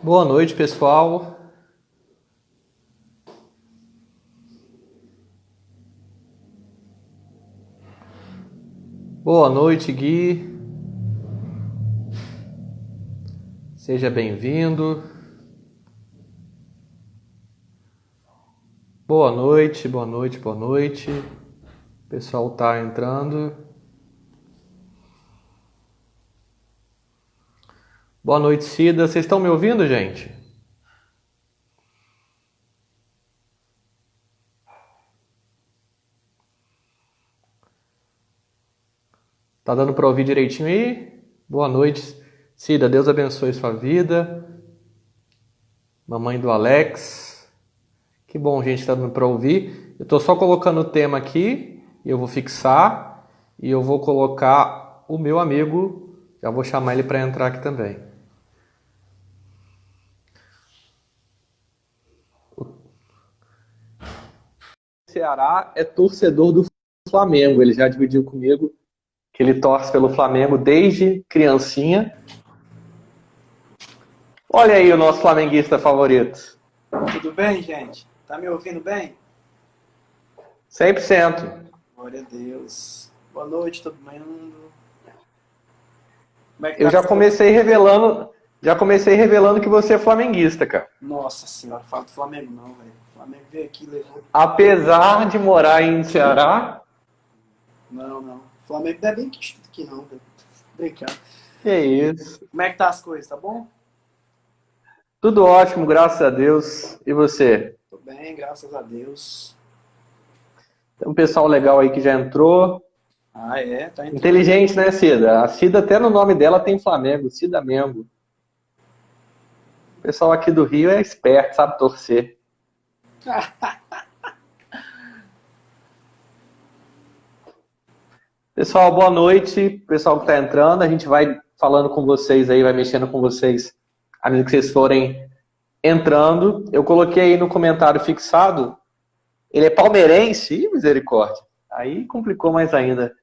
Boa noite, pessoal. Boa noite, Gui. Seja bem-vindo. Boa noite, boa noite, boa noite. O pessoal tá entrando. Boa noite, Cida. Vocês estão me ouvindo, gente? Tá dando para ouvir direitinho aí? Boa noite, Cida. Deus abençoe sua vida. Mamãe do Alex. Que bom, gente, tá dando para ouvir. Eu tô só colocando o tema aqui, eu vou fixar e eu vou colocar o meu amigo, já vou chamar ele para entrar aqui também. O Ceará é torcedor do Flamengo, ele já dividiu comigo que ele torce pelo Flamengo desde criancinha. Olha aí o nosso flamenguista favorito. Tudo bem, gente? Tá me ouvindo bem? 100%. Glória a Deus. Boa noite, todo mundo. Como é que Eu tá? já comecei revelando que você é flamenguista, cara. Nossa senhora, fala do Flamengo não, velho. O Flamengo veio aqui e levou. Apesar de morar em Ceará, Não. O Flamengo não é bem que aqui não, velho. Brincando. que isso. Como é que tá as coisas, tá bom? Tudo ótimo, graças a Deus. E você? Tô bem, graças a Deus. Tem um pessoal legal aí que já entrou. Ah, é? Tá entrando. Inteligente, né, Cida? A Cida até no nome dela tem Flamengo, Cida Mengo. O pessoal aqui do Rio é esperto, sabe torcer. Pessoal, boa noite. Pessoal que está entrando, a gente vai falando com vocês aí, vai mexendo com vocês à medida que vocês forem entrando. Eu coloquei aí no comentário fixado, ele é palmeirense? Ih, misericórdia. Aí complicou mais ainda.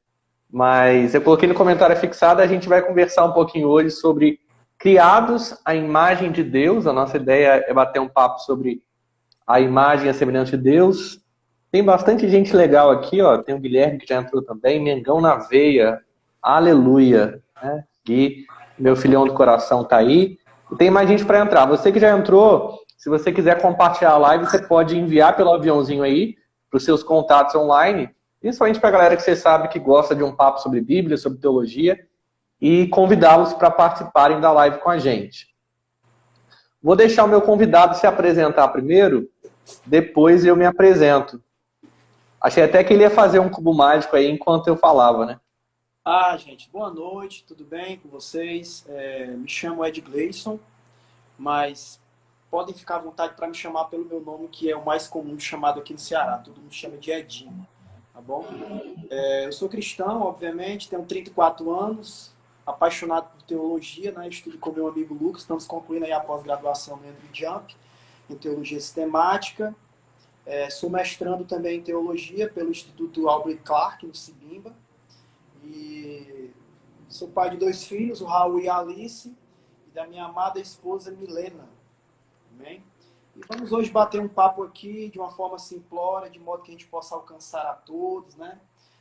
Mas eu coloquei no comentário fixado, a gente vai conversar um pouquinho hoje sobre criados à imagem de Deus. A nossa ideia é bater um papo sobre a imagem e a semelhança de Deus. Tem bastante gente legal aqui, ó. Tem o Guilherme que já entrou também, Mengão na veia, aleluia, né? Gui, meu filhão do coração tá aí. E tem mais gente para entrar. Você que já entrou, se você quiser compartilhar a live, você pode enviar pelo aviãozinho aí para os seus contatos online, principalmente para a galera que você sabe que gosta de um papo sobre Bíblia, sobre teologia, e convidá-los para participarem da live com a gente. Vou deixar o meu convidado se apresentar primeiro, depois eu me apresento. Achei até que ele ia fazer um cubo mágico aí enquanto eu falava, né? Ah, gente, boa noite, tudo bem com vocês? Me chamo Ed Gleison, mas podem ficar à vontade para me chamar pelo meu nome, que é o mais comum chamado aqui no Ceará. Todo mundo chama de Edinho, tá bom? Eu sou cristão, obviamente, tenho 34 anos, apaixonado por teologia, né? Estudo com meu amigo Lucas, estamos concluindo aí a pós-graduação no Henry Jump, em teologia sistemática. Sou mestrando também em teologia pelo Instituto Albert Clark, no Cibimba. E sou pai de 2 filhos, o Raul e a Alice, e da minha amada esposa Milena. Amém? E vamos hoje bater um papo aqui de uma forma simplória, de modo que a gente possa alcançar a todos, né?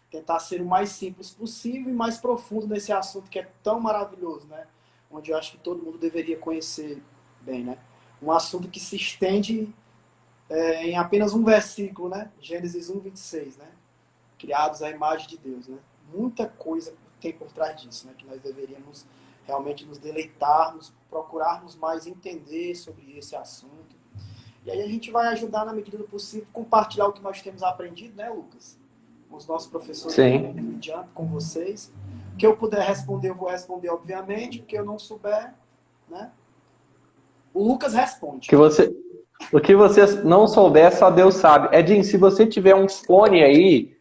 Tentar ser o mais simples possível e mais profundo nesse assunto que é tão maravilhoso, né? Onde eu acho que todo mundo deveria conhecer bem, né? Um assunto que se estende em apenas um versículo, né? Gênesis 1:26, né? Criados à imagem de Deus, né? Muita coisa tem por trás disso, né? Que nós deveríamos realmente nos deleitarmos, procurarmos mais entender sobre esse assunto. E aí a gente vai ajudar na medida do possível, compartilhar o que nós temos aprendido, né, Lucas? Com os nossos professores Sim. de Jump, com vocês. O que eu puder responder, eu vou responder, obviamente. O que eu não souber, né? O Lucas responde. O que você não souber, só Deus sabe. Edinho, se você tiver um fone aí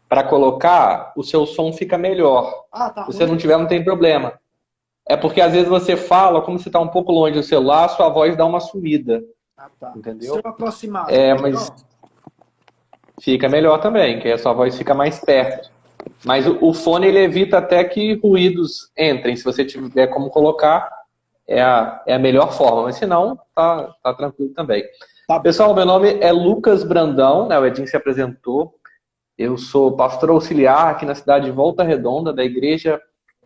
para colocar, o seu som fica melhor. Ah, tá Se você ruim? não tiver, não tem problema. É porque às vezes você fala, como você está um pouco longe do celular, sua voz dá uma sumida. Ah, tá. Se Entendeu? eu aproximar, É, fica mas melhor? fica melhor também, que a sua voz fica mais perto. Mas o fone ele evita até que ruídos entrem. Se você tiver como colocar, é a melhor forma, mas se não, tá tranquilo também. Tá. Pessoal, meu nome é Lucas Brandão, né? O Edinho se apresentou. Eu sou pastor auxiliar aqui na cidade de Volta Redonda, da Igreja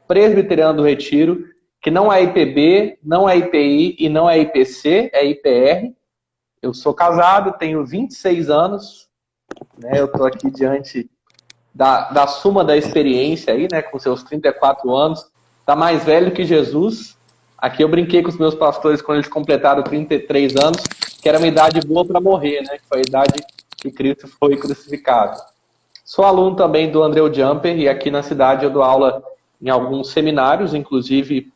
Presbiteriana do Retiro, que não é IPB, não é IPI e não é IPC, é IPR. Eu sou casado, tenho 26 anos, né? Eu estou aqui diante da suma da experiência aí, né? Com seus 34 anos, tá mais velho que Jesus. Aqui eu brinquei com os meus pastores quando eles completaram 33 anos, que era uma idade boa para morrer, né? Que foi a idade que Cristo foi crucificado. Sou aluno também do Andreu Jumper e aqui na cidade eu dou aula em alguns seminários, inclusive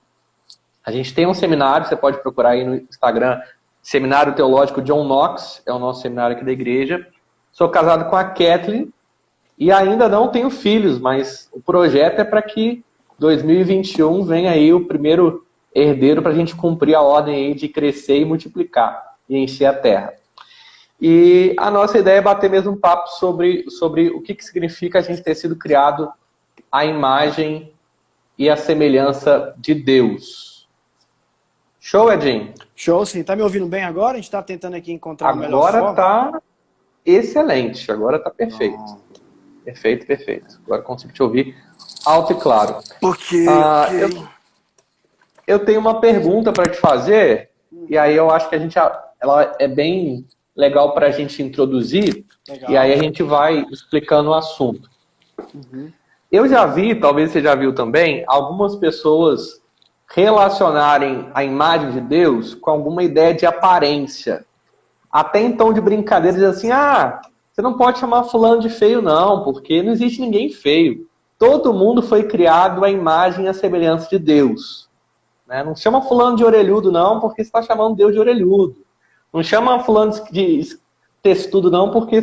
a gente tem um seminário, você pode procurar aí no Instagram, Seminário Teológico John Knox, é o nosso seminário aqui da igreja. Sou casado com a Kathleen e ainda não tenho filhos, mas o projeto é para que 2021 venha aí o primeiro herdeiro para a gente cumprir a ordem aí de crescer e multiplicar e encher a terra. E a nossa ideia é bater mesmo um papo sobre o que significa a gente ter sido criado à imagem e à semelhança de Deus. Show, Edinho? Show, sim. Tá me ouvindo bem agora? A gente tá tentando aqui encontrar a melhor forma. Agora tá excelente, agora tá perfeito. Perfeito. Agora consigo te ouvir alto e claro. Ok. Eu tenho uma pergunta para te fazer, e aí eu acho que ela é bem legal para a gente introduzir, legal. E aí a gente vai explicando o assunto. Uhum. Eu já vi, talvez você já viu também, algumas pessoas relacionarem a imagem de Deus com alguma ideia de aparência. Até então de brincadeira, diz assim, você não pode chamar fulano de feio não, porque não existe ninguém feio. Todo mundo foi criado à imagem e à semelhança de Deus. Né? Não chama fulano de orelhudo não, porque você está chamando Deus de orelhudo. Não chama fulano de textudo não, porque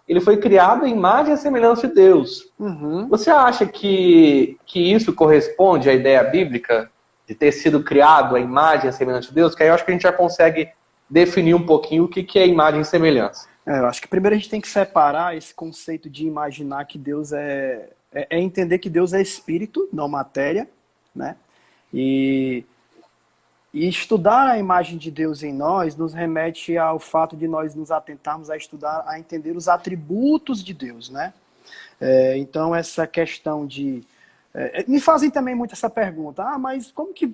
ele foi criado à imagem e à semelhança de Deus. Uhum. Você acha que isso corresponde à ideia bíblica de ter sido criado à imagem e à semelhança de Deus? Que aí eu acho que a gente já consegue definir um pouquinho o que é imagem e semelhança. Eu acho que primeiro a gente tem que separar esse conceito de imaginar que Deus é entender que Deus é espírito, não matéria, né? E estudar a imagem de Deus em nós nos remete ao fato de nós nos atentarmos a estudar, a entender os atributos de Deus, né? Então, essa questão de... me fazem também muito essa pergunta, mas como que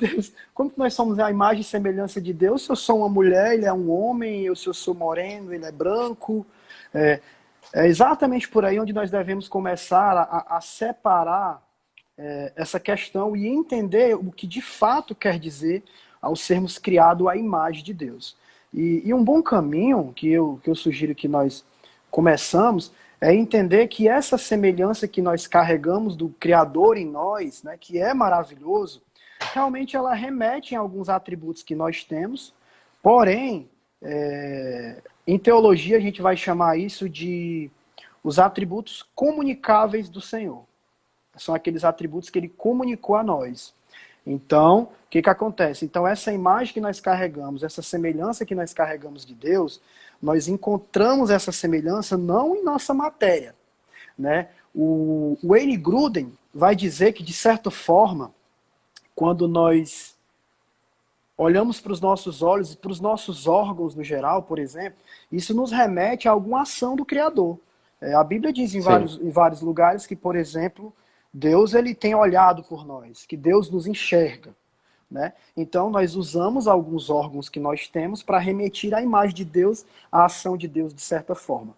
nós somos a imagem e semelhança de Deus? Se eu sou uma mulher, ele é um homem, se eu sou moreno, ele é branco. É exatamente por aí onde nós devemos começar a separar essa questão e entender o que de fato quer dizer ao sermos criados à imagem de Deus. E um bom caminho que eu sugiro que nós começamos é entender que essa semelhança que nós carregamos do Criador em nós, né, que é maravilhoso, realmente ela remete em alguns atributos que nós temos, porém, em teologia a gente vai chamar isso de os atributos comunicáveis do Senhor. São aqueles atributos que ele comunicou a nós. Então, o que acontece? Então, essa imagem que nós carregamos, essa semelhança que nós carregamos de Deus, nós encontramos essa semelhança não em nossa matéria. Né? O Wayne Grudem vai dizer que, de certa forma, quando nós olhamos para os nossos olhos e para os nossos órgãos no geral, por exemplo, isso nos remete a alguma ação do Criador. A Bíblia diz em vários lugares que, por exemplo, Deus ele tem olhado por nós, que Deus nos enxerga. Né? Então, nós usamos alguns órgãos que nós temos para remeter à imagem de Deus, à ação de Deus, de certa forma.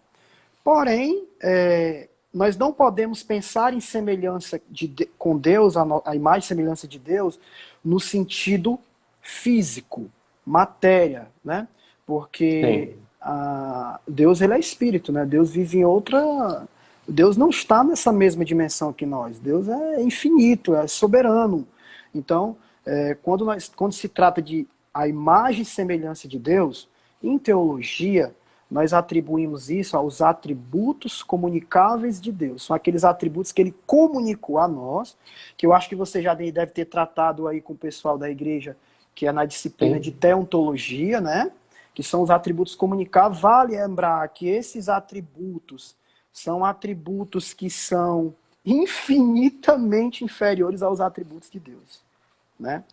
Porém, nós não podemos pensar em semelhança com Deus, a imagem e semelhança de Deus, no sentido físico, matéria, né? Porque Deus ele é espírito, né? Deus vive em outra... Deus não está nessa mesma dimensão que nós. Deus é infinito, é soberano. Então, quando se trata de a imagem e semelhança de Deus, em teologia, nós atribuímos isso aos atributos comunicáveis de Deus. São aqueles atributos que ele comunicou a nós, que eu acho que você já deve ter tratado aí com o pessoal da igreja, que é na disciplina de teontologia, né? Que são os atributos comunicados. Vale lembrar que esses atributos são atributos que são infinitamente inferiores aos atributos de Deus. Né?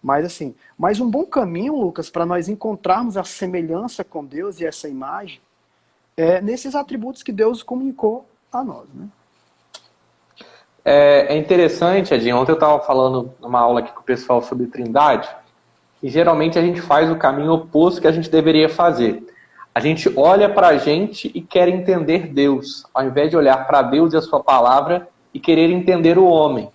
Mas assim, mas um bom caminho, Lucas, para nós encontrarmos a semelhança com Deus e essa imagem, é nesses atributos que Deus comunicou a nós, né? É interessante, Edinho, ontem eu estava falando numa aula aqui com o pessoal sobre Trindade, e geralmente a gente faz o caminho oposto que a gente deveria fazer. A gente olha para a gente e quer entender Deus, ao invés de olhar para Deus e a sua palavra e querer entender o homem.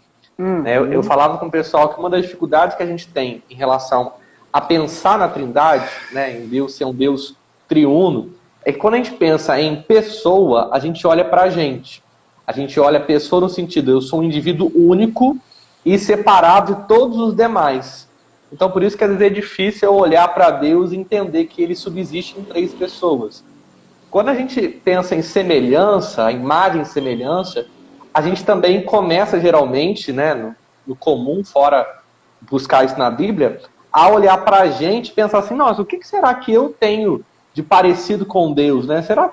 Eu falava com o pessoal que uma das dificuldades que a gente tem em relação a pensar na Trindade, né, em Deus ser um Deus triuno, é que quando a gente pensa em pessoa, a gente olha para a gente. A gente olha a pessoa no sentido, eu sou um indivíduo único e separado de todos os demais. Então, por isso que às vezes é difícil eu olhar para Deus e entender que ele subsiste em 3 pessoas. Quando a gente pensa em semelhança, imagem e semelhança, a gente também começa geralmente, né, no comum, fora buscar isso na Bíblia, a olhar para a gente e pensar assim, nossa, o que será que eu tenho de parecido com Deus? Né? Será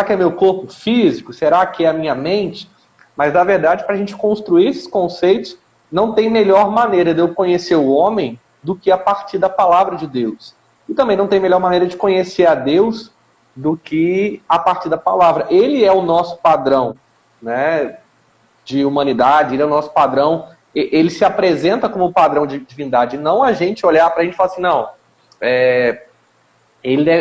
que é meu corpo físico? Será que é a minha mente? Mas, na verdade, para a gente construir esses conceitos, não tem melhor maneira de eu conhecer o homem do que a partir da palavra de Deus. E também não tem melhor maneira de conhecer a Deus do que a partir da palavra. Ele é o nosso padrão, né, de humanidade, ele é o nosso padrão, ele se apresenta como padrão de divindade, não a gente olhar para a gente e falar assim, não,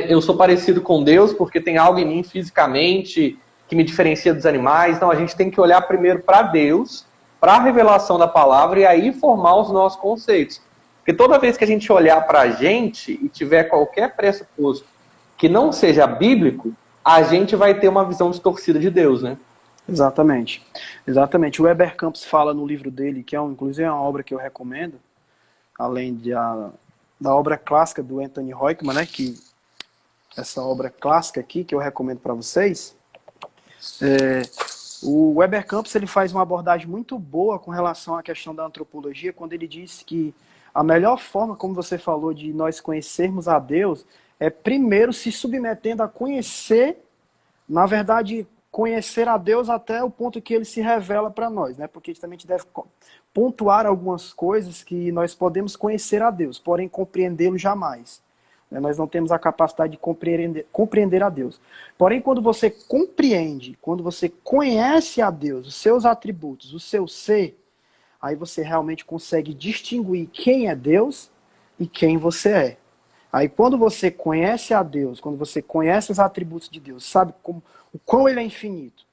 eu sou parecido com Deus porque tem algo em mim fisicamente que me diferencia dos animais. Não, a gente tem que olhar primeiro para Deus, para a revelação da palavra e aí formar os nossos conceitos. Porque toda vez que a gente olhar para a gente e tiver qualquer pressuposto que não seja bíblico, a gente vai ter uma visão distorcida de Deus, né? Exatamente. Exatamente. O Weber Campos fala no livro dele, que inclusive é uma obra que eu recomendo, além da obra clássica do Anthony Roykman, né, que essa obra clássica aqui, que eu recomendo para vocês, o Weber Campos ele faz uma abordagem muito boa com relação à questão da antropologia, quando ele diz que a melhor forma, como você falou, de nós conhecermos a Deus, é primeiro se submetendo a conhecer, na verdade, conhecer a Deus até o ponto que ele se revela para nós, né? Porque também a gente deve pontuar algumas coisas que nós podemos conhecer a Deus, porém compreendê-lo jamais. Nós não temos a capacidade de compreender a Deus. Porém, quando você compreende, quando você conhece a Deus, os seus atributos, o seu ser, aí você realmente consegue distinguir quem é Deus e quem você é. Aí quando você conhece a Deus, quando você conhece os atributos de Deus, sabe o quão ele é infinito,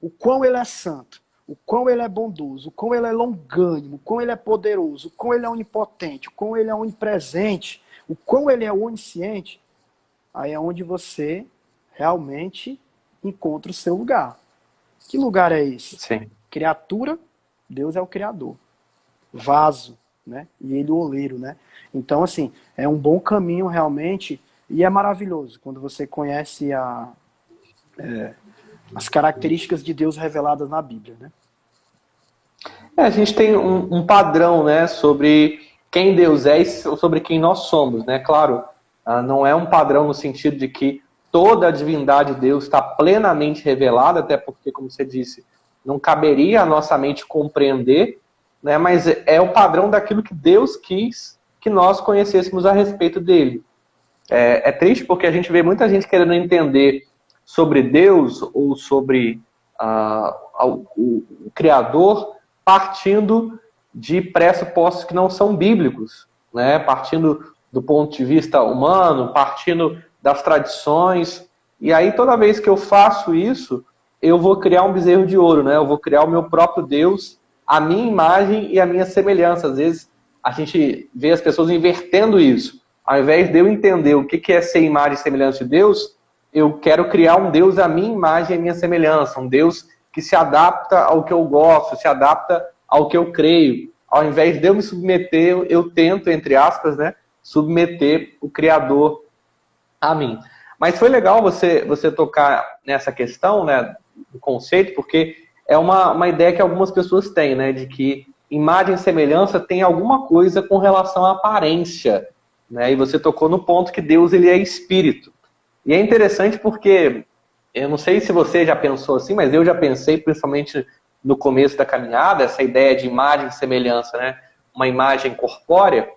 o quão ele é santo, o quão ele é bondoso, o quão ele é longânimo, o quão ele é poderoso, o quão ele é onipotente, o quão ele é onipresente, o quão ele é onisciente, aí é onde você realmente encontra o seu lugar. Que lugar é esse? Sim. Criatura, Deus é o Criador. Vaso, né? E ele o oleiro, né? Então, assim, é um bom caminho realmente, e é maravilhoso quando você conhece as características de Deus reveladas na Bíblia, né? A gente tem um padrão, né, sobre quem Deus é e sobre quem nós somos, né? Claro, não é um padrão no sentido de que toda a divindade de Deus está plenamente revelada, até porque, como você disse, não caberia a nossa mente compreender, né? Mas é o padrão daquilo que Deus quis que nós conhecêssemos a respeito dele. É triste porque a gente vê muita gente querendo entender sobre Deus ou sobre o Criador partindo de pressupostos que não são bíblicos, né? Partindo do ponto de vista humano, partindo das tradições. E aí, toda vez que eu faço isso, eu vou criar um bezerro de ouro, né? Eu vou criar o meu próprio Deus, a minha imagem e a minha semelhança. Às vezes, a gente vê as pessoas invertendo isso. Ao invés de eu entender o que é ser imagem e semelhança de Deus, eu quero criar um Deus à minha imagem e à minha semelhança. Um Deus que se adapta ao que eu gosto, se adapta ao que eu creio. Ao invés de eu me submeter, eu tento, entre aspas, né, submeter o Criador a mim. Mas foi legal você tocar nessa questão, né, do conceito, porque é uma ideia que algumas pessoas têm, né, de que imagem e semelhança tem alguma coisa com relação à aparência, né, e você tocou no ponto que Deus ele é espírito. E é interessante porque, eu não sei se você já pensou assim, mas eu já pensei, principalmente no começo da caminhada, essa ideia de imagem e semelhança, né? uma imagem corpórea,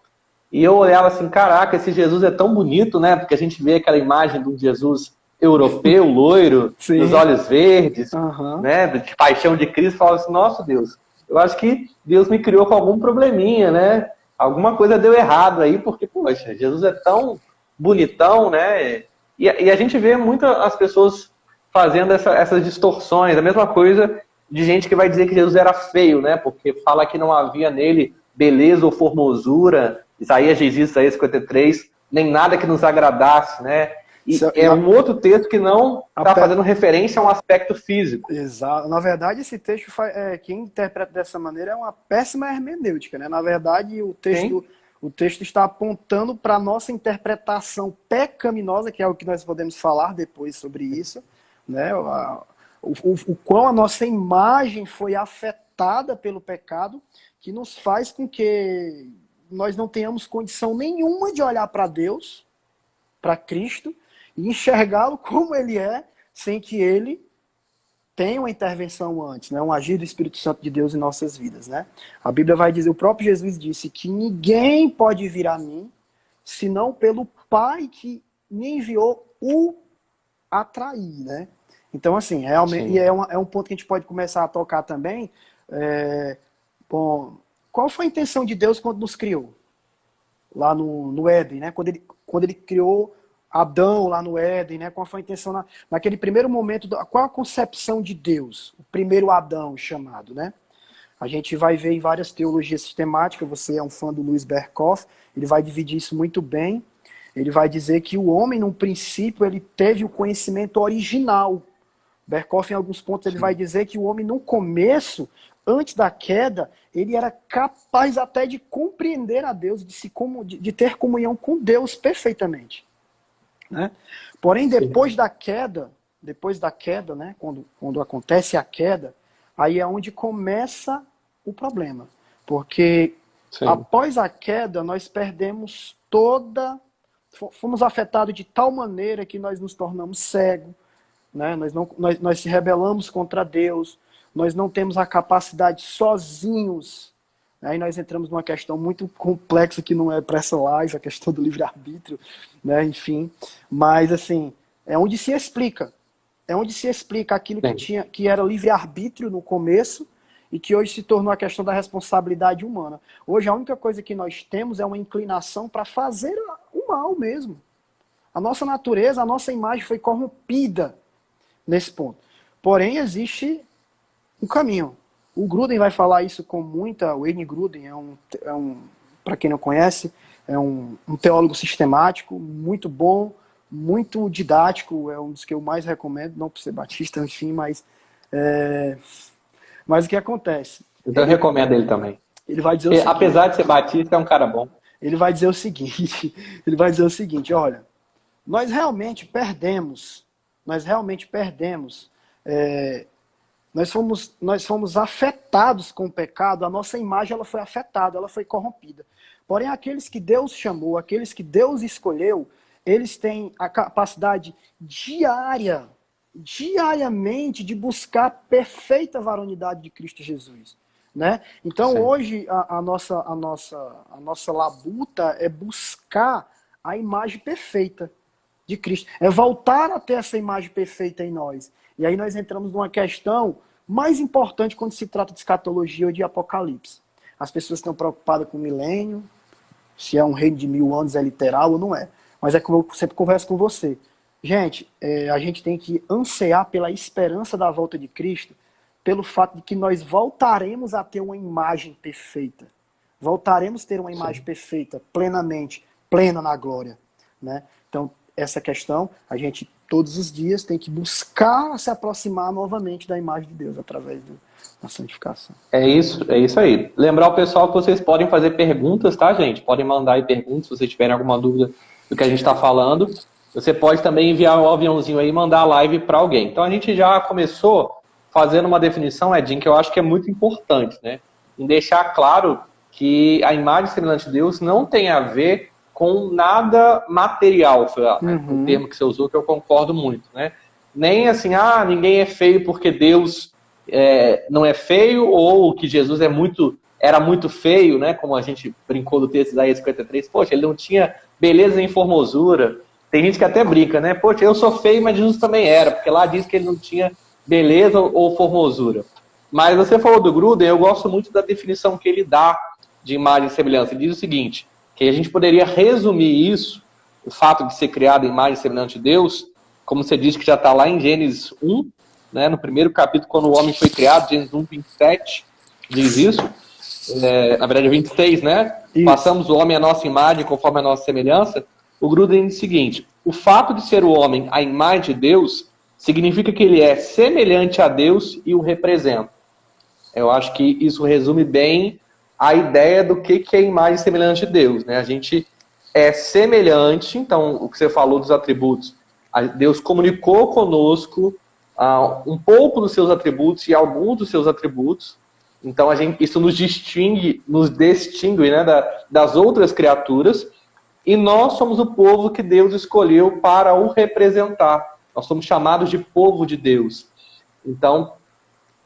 e eu olhava assim, caraca, esse Jesus é tão bonito, né? Porque a gente vê aquela imagem de um Jesus europeu, loiro, Sim. dos olhos verdes, Uhum. né? De paixão de Cristo, e falava assim, nossa Deus, eu acho que Deus me criou com algum probleminha, né? Alguma coisa deu errado aí, porque, poxa, Jesus é tão bonitão, né? E a gente vê muitas as pessoas fazendo essas distorções, a mesma coisa de gente que vai dizer que Jesus era feio, né? Porque fala que não havia nele beleza ou formosura, Isaías diz isso, Isaías 53, nem nada que nos agradasse, né? E é um outro texto que não está fazendo referência a um aspecto físico. Exato. Na verdade, esse texto, quem interpreta dessa maneira é uma péssima hermenêutica, né? Na verdade, o texto está apontando para a nossa interpretação pecaminosa, que é o que nós podemos falar depois sobre isso, né? O quão a nossa imagem foi afetada pelo pecado, que nos faz com que nós não tenhamos condição nenhuma de olhar para Deus, para Cristo, e enxergá-lo como ele é, sem que ele tenha uma intervenção antes, né? Um agir do Espírito Santo de Deus em nossas vidas, né? A Bíblia vai dizer, o próprio Jesus disse que ninguém pode vir a mim, senão pelo Pai que me enviou o atrair, né? Então, assim, realmente, e é um ponto que a gente pode começar a tocar também. Bom, qual foi a intenção de Deus quando nos criou? Lá no Éden, né? Quando ele criou Adão lá no Éden, né? Qual foi a intenção naquele primeiro momento? Qual a concepção de Deus? O primeiro Adão chamado, né? A gente vai ver em várias teologias sistemáticas. Você é um fã do Louis Berkhoff, ele vai dividir isso muito bem. Ele vai dizer que o homem, no princípio, ele teve o conhecimento original. Berkhoff, em alguns pontos, ele vai dizer que o homem, no começo, antes da queda, ele era capaz até de compreender a Deus, de ter comunhão com Deus perfeitamente, né? Porém, depois da queda, né, quando acontece a queda, aí é onde começa o problema. Porque após a queda, nós perdemos fomos afetados de tal maneira que nós nos tornamos cegos, né? Nós se rebelamos contra Deus, nós não temos a capacidade sozinhos. Aí nós entramos numa questão muito complexa que não é para essa live, a questão do livre-arbítrio, né? Enfim. Mas, assim, é onde se explica aquilo que era livre-arbítrio no começo e que hoje se tornou a questão da responsabilidade humana. Hoje a única coisa que nós temos é uma inclinação para fazer o mal mesmo. A nossa natureza, a nossa imagem foi corrompida nesse ponto. Porém, existe um caminho. O Gruden vai falar isso com muita... O Wayne Gruden para quem não conhece, é um teólogo sistemático, muito bom, muito didático, é um dos que eu mais recomendo, não por ser batista, enfim, mas o que acontece? Então eu recomendo ele também. Ele vai dizer o seguinte, apesar de ser batista, é um cara bom. Ele vai dizer o seguinte, olha, nós realmente perdemos, nós fomos afetados com o pecado, a nossa imagem ela foi afetada, ela foi corrompida. Porém, aqueles que Deus chamou, aqueles que Deus escolheu, eles têm a capacidade diariamente de buscar a perfeita varonidade de Cristo Jesus, né? Então, hoje, a nossa labuta é buscar a imagem perfeita de Cristo, é voltar a ter essa imagem perfeita em nós. E aí nós entramos numa questão mais importante quando se trata de escatologia ou de apocalipse. As pessoas estão preocupadas com o milênio, se é um reino de 1000 anos é literal ou não é. Mas é como eu sempre converso com você. Gente, a gente tem que ansiar pela esperança da volta de Cristo, pelo fato de que nós voltaremos a ter uma imagem perfeita. Voltaremos a ter uma imagem perfeita, plena na glória, né? Então, essa questão, a gente todos os dias tem que buscar se aproximar novamente da imagem de Deus através da santificação. É isso aí. Lembrar o pessoal que vocês podem fazer perguntas, tá, gente? Podem mandar aí perguntas se vocês tiverem alguma dúvida do que a gente está falando. Você pode também enviar um aviãozinho aí e mandar a live para alguém. Então a gente já começou fazendo uma definição, Edinho, que eu acho que é muito importante, né? Em deixar claro que a imagem semelhante de Deus não tem a ver com nada material, foi o termo que você usou, que eu concordo muito, né? Nem assim, ninguém é feio porque Deus não é feio, ou que Jesus é muito era muito feio, né? Como a gente brincou do texto de Isaías 53, poxa, ele não tinha beleza nem formosura. Tem gente que até brinca, né? Poxa, eu sou feio, mas Jesus também era, porque lá diz que ele não tinha beleza ou formosura. Mas você falou do Gruden, eu gosto muito da definição que ele dá de imagem e semelhança. Ele diz o seguinte, que a gente poderia resumir isso, o fato de ser criado em imagem e semelhança de Deus, como você disse que já está lá em Gênesis 1, né, no primeiro capítulo, quando o homem foi criado, Gênesis 1, 27, diz isso. Na verdade, 26, né? Isso. Passamos o homem à nossa imagem, conforme a nossa semelhança. O Gruden diz o seguinte, o fato de ser o homem a imagem de Deus significa que ele é semelhante a Deus e o representa. Eu acho que isso resume bem a ideia do que é imagem semelhante de Deus, né? A gente é semelhante, então, o que você falou dos atributos, Deus comunicou conosco um pouco dos seus atributos e alguns dos seus atributos, então isso nos distingue, né, das outras criaturas, e nós somos o povo que Deus escolheu para o representar. Nós somos chamados de povo de Deus. Então,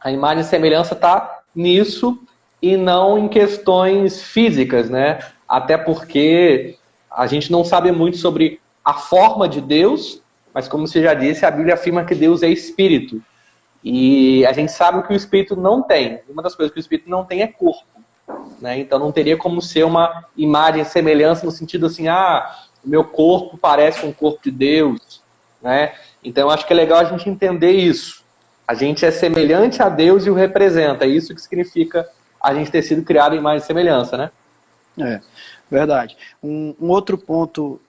a imagem e semelhança está nisso e não em questões físicas, né? Até porque a gente não sabe muito sobre a forma de Deus, mas como você já disse, a Bíblia afirma que Deus é espírito. E a gente sabe que o espírito não tem. Uma das coisas que o espírito não tem é corpo, né? Então não teria como ser uma imagem e semelhança no sentido assim, o meu corpo parece com o corpo de Deus, né? Então eu acho que é legal a gente entender isso. A gente é semelhante a Deus e o representa. É isso que significa a gente ter sido criado em imagem e semelhança, né? É, verdade. Um outro ponto,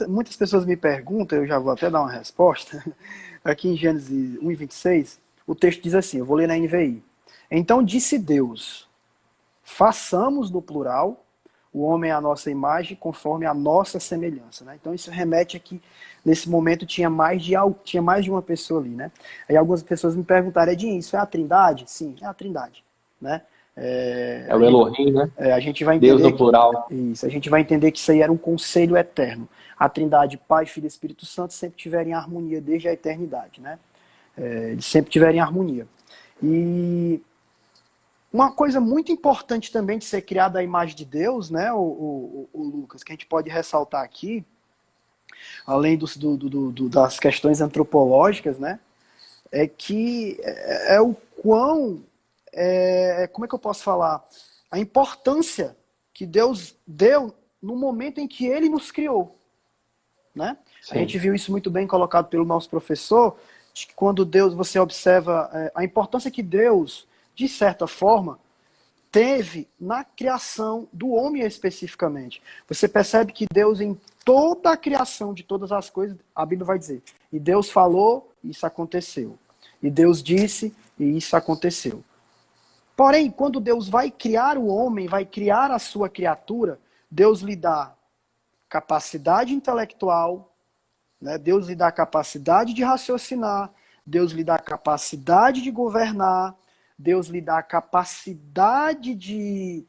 muitas pessoas me perguntam, eu já vou até dar uma resposta, aqui em Gênesis 1:26, o texto diz assim, eu vou ler na NVI. Então disse Deus, façamos no plural o homem à nossa imagem conforme a nossa semelhança, né? Então isso remete aqui, nesse momento tinha mais de uma pessoa ali, né? Aí algumas pessoas me perguntaram, Edinho, isso é a Trindade? Sim, é a Trindade, né? É o Elohim, né? A gente vai entender Deus no plural. Isso, a gente vai entender que isso aí era um conselho eterno. A Trindade, Pai, Filho e Espírito Santo sempre tiveram em harmonia desde a eternidade, né? Eles sempre tiveram em harmonia. E uma coisa muito importante também de ser criada a imagem de Deus, né, o Lucas, que a gente pode ressaltar aqui, além das questões antropológicas, né, é que é o quão, como é que eu posso falar? A importância que Deus deu no momento em que Ele nos criou, né? A gente viu isso muito bem colocado pelo nosso professor, de que quando você observa a importância que Deus, de certa forma, teve na criação do homem especificamente. Você percebe que Deus, em toda a criação de todas as coisas, a Bíblia vai dizer, e Deus falou, e isso aconteceu. E Deus disse, e isso aconteceu. Porém, quando Deus vai criar o homem, vai criar a sua criatura, Deus lhe dá capacidade intelectual, né? Deus lhe dá capacidade de raciocinar, Deus lhe dá capacidade de governar, Deus lhe dá a capacidade de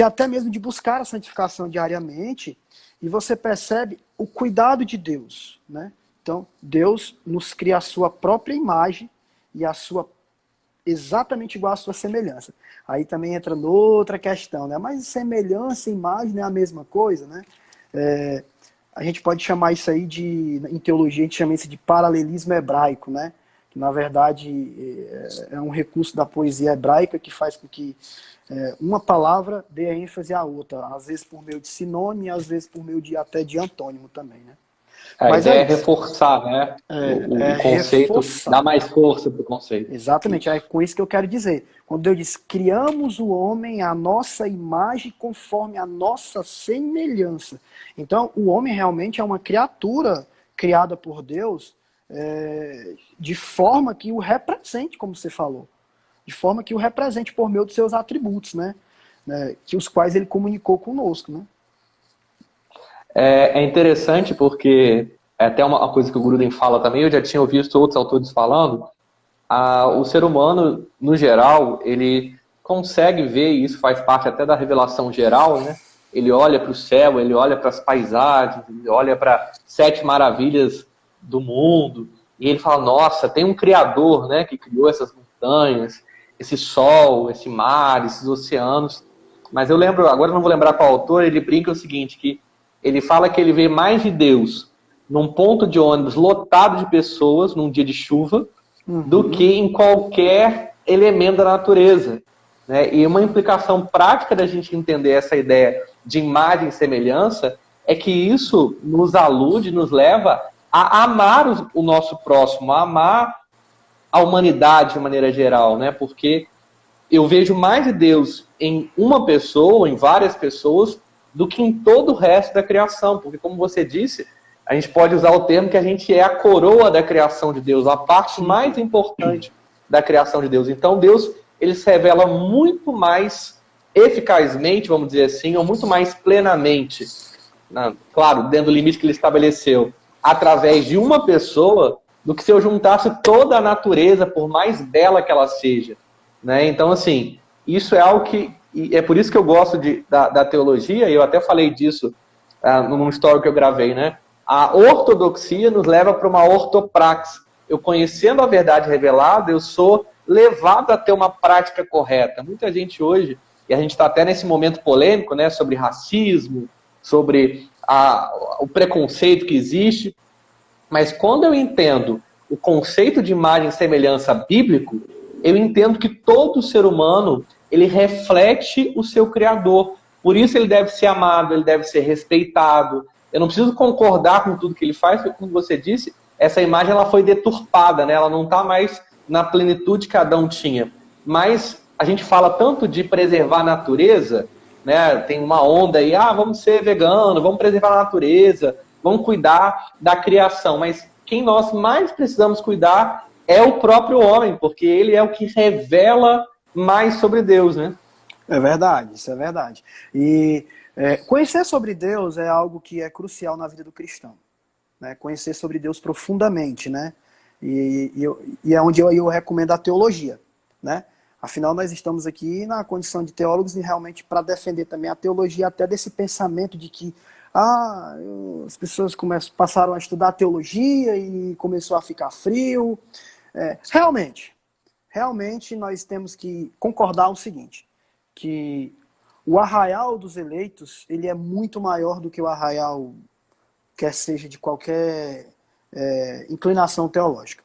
até mesmo de buscar a santificação diariamente, e você percebe o cuidado de Deus, né? Então, Deus nos cria a sua própria imagem e a sua exatamente igual à sua semelhança. Aí também entra noutra questão, né? Mas semelhança e imagem não é a mesma coisa, né? A gente pode chamar isso aí em teologia, a gente chama isso de paralelismo hebraico, né? Que na verdade é um recurso da poesia hebraica que faz com que uma palavra dê ênfase à outra, às vezes por meio de sinônimo e às vezes por meio até de antônimo também, né? A ideia é reforçar, né? O conceito, reforçar. Dá mais força para o conceito. Exatamente, é com isso que eu quero dizer. Quando Deus diz, criamos o homem à nossa imagem conforme a nossa semelhança. Então, o homem realmente é uma criatura criada por Deus de forma que o represente, como você falou. De forma que o represente por meio dos seus atributos, né? Que os quais ele comunicou conosco, né? É interessante porque, é até uma coisa que o Gruden fala também, eu já tinha visto outros autores falando, o ser humano, no geral, ele consegue ver, e isso faz parte até da revelação geral, né? Ele olha para o céu, ele olha para as paisagens, ele olha para 7 maravilhas do mundo, e ele fala, nossa, tem um Criador, né, que criou essas montanhas, esse sol, esse mar, esses oceanos. Mas eu lembro, agora eu não vou lembrar qual autor, ele brinca o seguinte, que ele fala que ele vê mais de Deus num ponto de ônibus lotado de pessoas, num dia de chuva, do que em qualquer elemento da natureza. Né? E uma implicação prática da gente entender essa ideia de imagem e semelhança é que isso nos alude, nos leva a amar o nosso próximo, a amar a humanidade de maneira geral, né? Porque eu vejo mais de Deus em uma pessoa, em várias pessoas, do que em todo o resto da criação. Porque, como você disse, a gente pode usar o termo que a gente é a coroa da criação de Deus, a parte mais importante da criação de Deus. Então, Deus, ele se revela muito mais eficazmente, vamos dizer assim, ou muito mais plenamente, claro, dentro do limite que ele estabeleceu, através de uma pessoa, do que se eu juntasse toda a natureza, por mais bela que ela seja. Né? Então, assim, isso é algo que... E é por isso que eu gosto da teologia, e eu até falei disso num story que eu gravei, né? A ortodoxia nos leva para uma ortopraxis. Eu conhecendo a verdade revelada, eu sou levado a ter uma prática correta. Muita gente hoje, e a gente está até nesse momento polêmico, né, sobre racismo, sobre o preconceito que existe, mas quando eu entendo o conceito de imagem e semelhança bíblico, eu entendo que todo ser humano, ele reflete o seu Criador. Por isso ele deve ser amado, ele deve ser respeitado. Eu não preciso concordar com tudo que ele faz, porque, como você disse, essa imagem ela foi deturpada, né? Ela não está mais na plenitude que Adão tinha. Mas a gente fala tanto de preservar a natureza, né? Tem uma onda aí, vamos ser vegano, vamos preservar a natureza, vamos cuidar da criação. Mas quem nós mais precisamos cuidar é o próprio homem, porque ele é o que revela mais sobre Deus, né? É verdade, isso é verdade. E conhecer sobre Deus é algo que é crucial na vida do cristão. Né? Conhecer sobre Deus profundamente, né? E é onde eu recomendo a teologia, né? Afinal, nós estamos aqui na condição de teólogos e realmente para defender também a teologia, até desse pensamento de que as pessoas passaram a estudar teologia e começou a ficar frio. Realmente nós temos que concordar o seguinte, que o arraial dos eleitos, ele é muito maior do que o arraial, quer seja de qualquer inclinação teológica.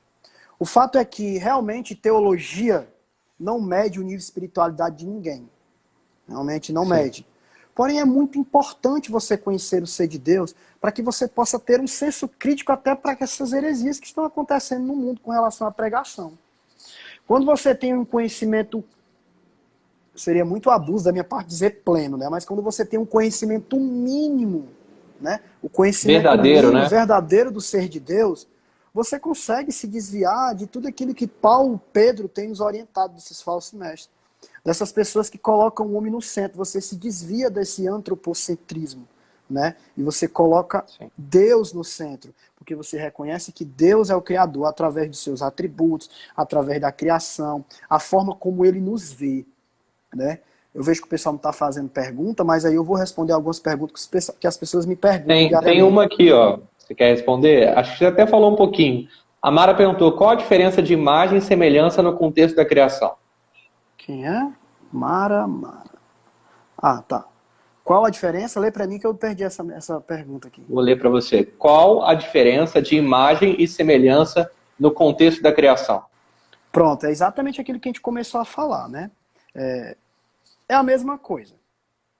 O fato é que realmente teologia não mede o nível de espiritualidade de ninguém. Realmente não mede. Porém, é muito importante você conhecer o ser de Deus para que você possa ter um senso crítico até para essas heresias que estão acontecendo no mundo com relação à pregação. Quando você tem um conhecimento, seria muito abuso da minha parte dizer pleno, né? Mas quando você tem um conhecimento mínimo, né? O conhecimento verdadeiro do ser de Deus, você consegue se desviar de tudo aquilo que Paulo, Pedro tem nos orientado desses falsos mestres. Dessas pessoas que colocam o homem no centro. Você se desvia desse antropocentrismo, né? E você coloca Deus no centro. Porque você reconhece que Deus é o Criador através dos seus atributos, através da criação, a forma como ele nos vê, né? Eu vejo que o pessoal não está fazendo pergunta, mas aí eu vou responder algumas perguntas que as pessoas me perguntam. Tem uma aqui, ó. Você quer responder? Acho que você até falou um pouquinho. A Mara perguntou, qual a diferença de imagem e semelhança no contexto da criação? Quem é? Mara. Tá. Qual a diferença? Lê para mim que eu perdi essa pergunta aqui. Vou ler para você. Qual a diferença de imagem e semelhança no contexto da criação? Pronto, é exatamente aquilo que a gente começou a falar, né? É a mesma coisa.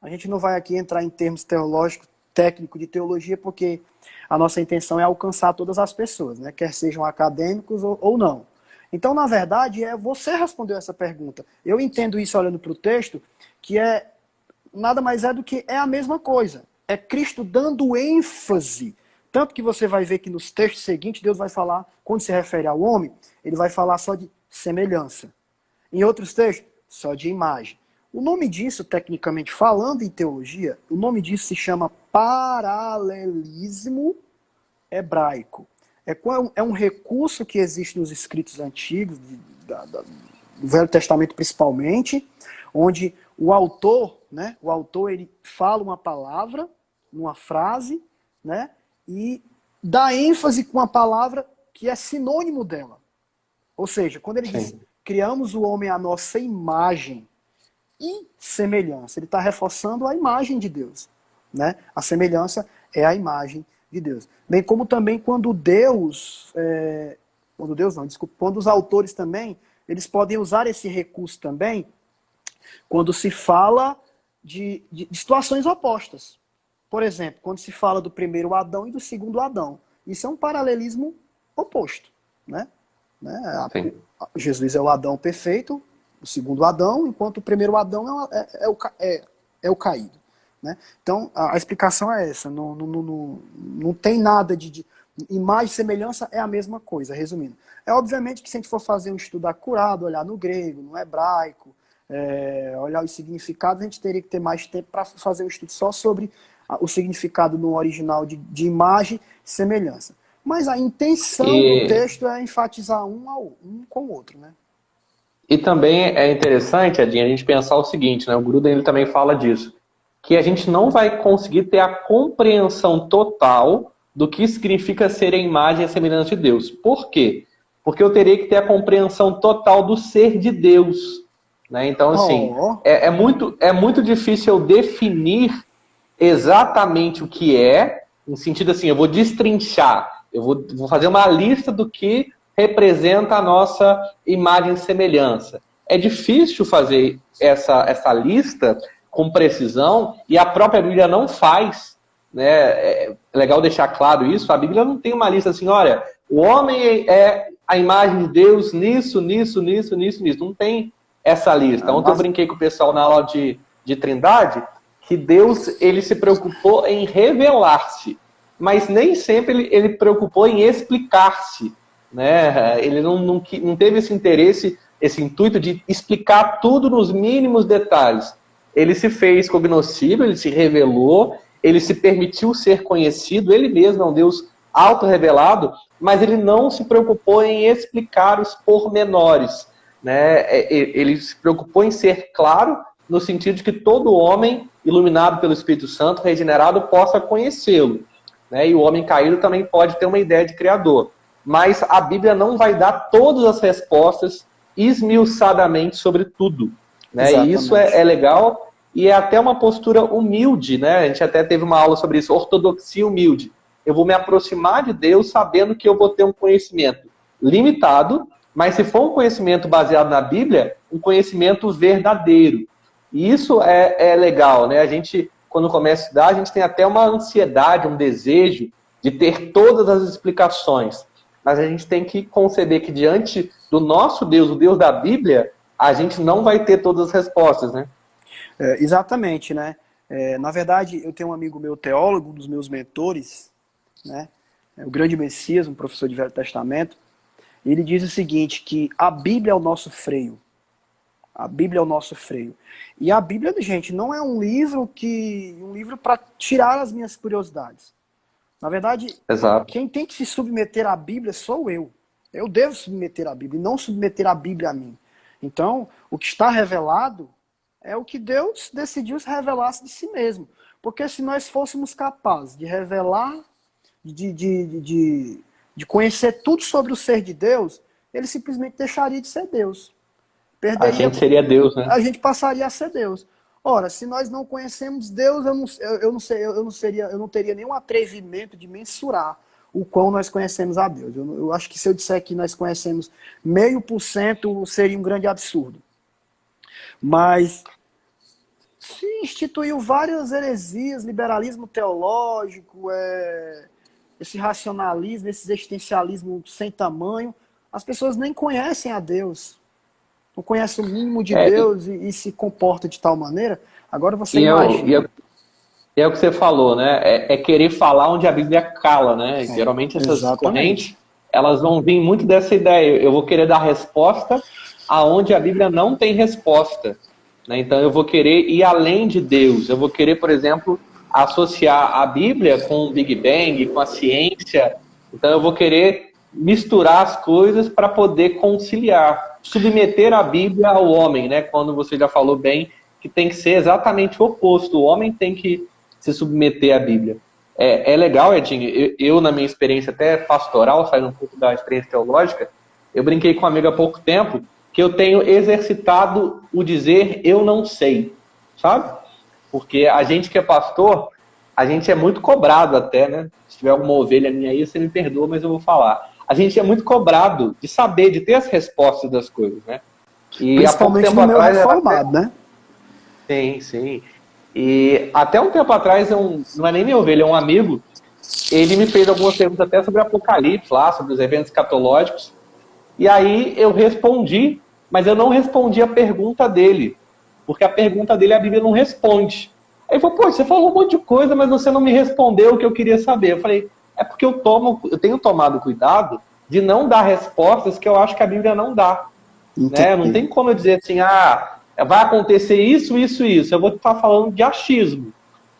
A gente não vai aqui entrar em termos teológicos, técnicos de teologia, porque a nossa intenção é alcançar todas as pessoas, né? Quer sejam acadêmicos ou não. Então, na verdade, você respondeu essa pergunta. Eu entendo isso olhando para o texto, que nada mais é do que a mesma coisa. É Cristo dando ênfase. Tanto que você vai ver que nos textos seguintes, Deus vai falar, quando se refere ao homem, ele vai falar só de semelhança. Em outros textos, só de imagem. O nome disso, tecnicamente falando em teologia, o nome disso se chama paralelismo hebraico. É um recurso que existe nos escritos antigos, do Velho Testamento principalmente, onde o autor, né, ele fala uma palavra, uma frase, né, e dá ênfase com a palavra que é sinônimo dela. Ou seja, quando ele diz criamos o homem à nossa imagem e semelhança. Ele está reforçando a imagem de Deus, né? A semelhança é a imagem de Deus. Bem como também quando quando os autores também, eles podem usar esse recurso também quando se fala de situações opostas. Por exemplo, quando se fala do primeiro Adão e do segundo Adão. Isso é um paralelismo oposto, né? Jesus é o Adão perfeito, o segundo Adão, enquanto o primeiro Adão é o caído, né? Então, a explicação é essa. Não tem nada de imagem e semelhança, é a mesma coisa, resumindo. É obviamente que se a gente for fazer um estudo acurado, olhar no grego, no hebraico, olhar os significados, a gente teria que ter mais tempo para fazer um estudo só sobre o significado no original de imagem e semelhança. Mas a intenção do texto é enfatizar um com o outro, né? E também é interessante, Edinho, a gente pensar o seguinte, né? O Gruden ele também fala disso, que a gente não vai conseguir ter a compreensão total do que significa ser a imagem e a semelhança de Deus. Por quê? Porque eu teria que ter a compreensão total do ser de Deus, né? Então, assim, é muito difícil eu definir exatamente o que é, no sentido assim, eu vou destrinchar, eu vou fazer uma lista do que representa a nossa imagem e semelhança. É difícil fazer essa lista com precisão, e a própria Bíblia não faz, né? É legal deixar claro isso, a Bíblia não tem uma lista assim, olha, o homem é a imagem de Deus nisso, nisso, nisso, nisso, nisso. Não tem essa lista. Ontem eu brinquei com o pessoal na aula de Trindade, que Deus ele se preocupou em revelar-se, mas nem sempre ele preocupou em explicar-se, né? Ele não teve esse interesse, esse intuito de explicar tudo nos mínimos detalhes. Ele se fez cognoscível, ele se revelou, ele se permitiu ser conhecido, ele mesmo é um Deus auto-revelado, mas ele não se preocupou em explicar os pormenores, né? Ele se preocupou em ser claro, no sentido de que todo homem, iluminado pelo Espírito Santo, regenerado, possa conhecê-lo, né? E o homem caído também pode ter uma ideia de Criador. Mas a Bíblia não vai dar todas as respostas esmiuçadamente sobre tudo, né? E isso é legal e é até uma postura humilde, né? A gente até teve uma aula sobre isso, ortodoxia humilde. Eu vou me aproximar de Deus sabendo que eu vou ter um conhecimento limitado, mas se for um conhecimento baseado na Bíblia, um conhecimento verdadeiro. E isso é legal, né? A gente, quando começa a estudar, a gente tem até uma ansiedade, um desejo de ter todas as explicações. Mas a gente tem que conceber que diante do nosso Deus, o Deus da Bíblia, a gente não vai ter todas as respostas, né? Exatamente, né? Na verdade, eu tenho um amigo meu, teólogo, um dos meus mentores, né? O grande Messias, um professor de Velho Testamento. Ele diz o seguinte, que a Bíblia é o nosso freio. A Bíblia é o nosso freio. E a Bíblia, gente, não é um livro para tirar as minhas curiosidades. Na verdade, quem tem que se submeter à Bíblia sou eu. Eu devo submeter à Bíblia e não submeter a Bíblia a mim. Então, o que está revelado é o que Deus decidiu se revelasse de si mesmo. Porque se nós fôssemos capazes de revelar, de conhecer tudo sobre o ser de Deus, ele simplesmente deixaria de ser Deus. A gente seria Deus, né? A gente passaria a ser Deus. Ora, se nós não conhecemos Deus, eu não teria nenhum atrevimento de mensurar o quão nós conhecemos a Deus. Eu acho que se eu disser que nós conhecemos 0,5%, seria um grande absurdo. Mas se instituiu várias heresias, liberalismo teológico, esse racionalismo, esse existencialismo sem tamanho, as pessoas nem conhecem a Deus. Não conhece o mínimo de Deus e se comporta de tal maneira. Agora você imagina. É o que você falou, né? É querer falar onde a Bíblia cala, né? Geralmente essas correntes, elas vão vir muito dessa ideia. Eu vou querer dar resposta aonde a Bíblia não tem resposta, né? Então eu vou querer ir além de Deus. Eu vou querer, por exemplo, associar a Bíblia com o Big Bang, com a ciência. Então eu vou querer misturar as coisas para poder conciliar, submeter a Bíblia ao homem, né? Quando você já falou bem que tem que ser exatamente o oposto, o homem tem que se submeter à Bíblia. É legal, Edinho, eu na minha experiência até pastoral, faz um pouco da experiência teológica, eu brinquei com um amigo há pouco tempo que eu tenho exercitado o dizer eu não sei, sabe? Porque a gente que é pastor, a gente é muito cobrado até, né? Se tiver alguma ovelha minha aí, você me perdoa, mas eu vou falar. A gente é muito cobrado de saber, de ter as respostas das coisas, né? E há pouco Principalmente tempo no meio atrás, reformado, né? sim, sim. E até um tempo atrás, não é nem minha ovelha, é um amigo, ele me fez algumas perguntas até sobre Apocalipse, lá, sobre os eventos escatológicos. E aí eu respondi, mas eu não respondi a pergunta dele. Porque a pergunta dele a Bíblia não responde. Aí ele falou, pô, você falou um monte de coisa, mas você não me respondeu o que eu queria saber. Eu falei, é porque eu tenho tomado cuidado de não dar respostas que eu acho que a Bíblia não dá. Né? Não Entendi. tem como eu dizer assim, vai acontecer isso, isso, isso. Eu vou estar falando de achismo.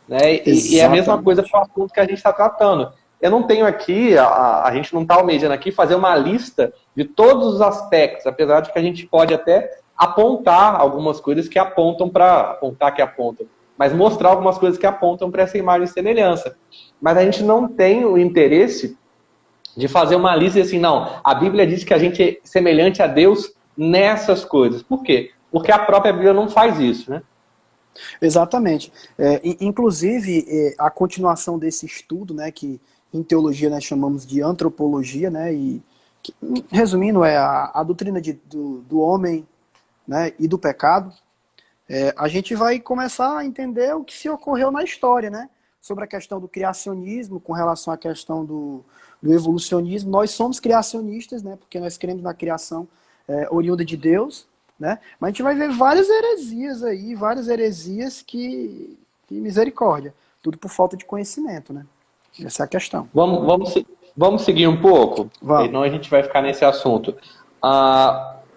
Né? E é a mesma coisa Exatamente. com o assunto que a gente está tratando. Eu não tenho aqui, a gente não está almejando aqui fazer uma lista de todos os aspectos, apesar de que a gente pode até apontar algumas coisas que apontam para apontar que apontam, mas mostrar algumas coisas que apontam para essa imagem e semelhança. Mas a gente não tem o interesse de fazer uma lista e assim, não, a Bíblia diz que a gente é semelhante a Deus nessas coisas. Por quê? Porque a própria Bíblia não faz isso, né? Exatamente. Inclusive, a continuação desse estudo, né, que em teologia nós chamamos de antropologia, né, e que, resumindo, é a doutrina do homem, né, e do pecado, a gente vai começar a entender o que se ocorreu na história, né, sobre a questão do criacionismo, com relação à questão do evolucionismo. Nós somos criacionistas, né, porque nós cremos na criação oriunda de Deus, né? Mas a gente vai ver várias heresias aí, várias heresias que misericórdia. Tudo por falta de conhecimento, né? Essa é a questão. Vamos seguir um pouco, Vamos. senão a gente vai ficar nesse assunto.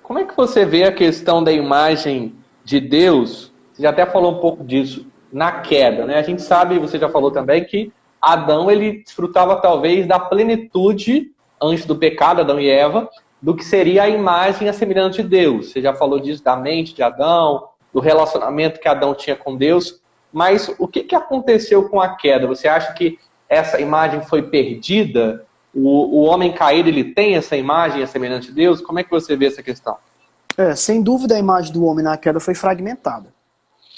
Como é que você vê a questão da imagem de Deus? Você já até falou um pouco disso na queda, né? A gente sabe, você já falou também, que Adão ele desfrutava talvez da plenitude antes do pecado, Adão e Eva, do que seria a imagem e a semelhança de Deus. Você já falou disso da mente de Adão, do relacionamento que Adão tinha com Deus. Mas o que aconteceu com a queda? Você acha que essa imagem foi perdida? O homem caído, ele tem essa imagem e a semelhança de Deus? Como é que você vê essa questão? Sem dúvida a imagem do homem na queda foi fragmentada,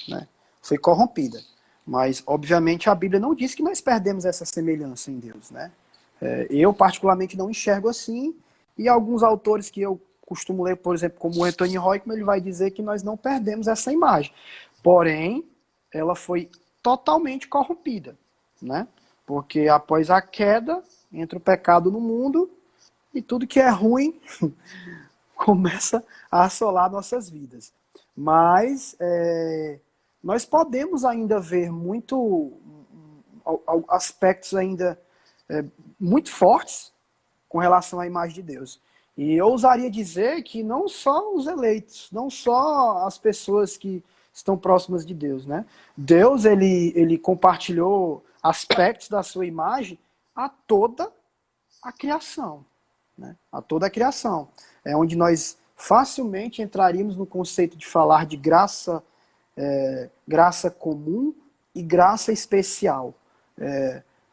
né? Foi corrompida. Mas, obviamente, a Bíblia não diz que nós perdemos essa semelhança em Deus, né? Eu, particularmente, não enxergo assim, e alguns autores que eu costumo ler, por exemplo, como o Anthony Roykman, ele vai dizer que nós não perdemos essa imagem. Porém, ela foi totalmente corrompida, né? Porque após a queda, entra o pecado no mundo e tudo que é ruim começa a assolar nossas vidas. Mas nós podemos ainda ver aspectos ainda muito fortes com relação à imagem de Deus. E eu ousaria dizer que não só os eleitos, não só as pessoas que estão próximas de Deus, né? Deus, ele compartilhou aspectos da sua imagem a toda a criação, né? A toda a criação. É onde nós facilmente entraríamos no conceito de falar de graça, graça comum e graça especial.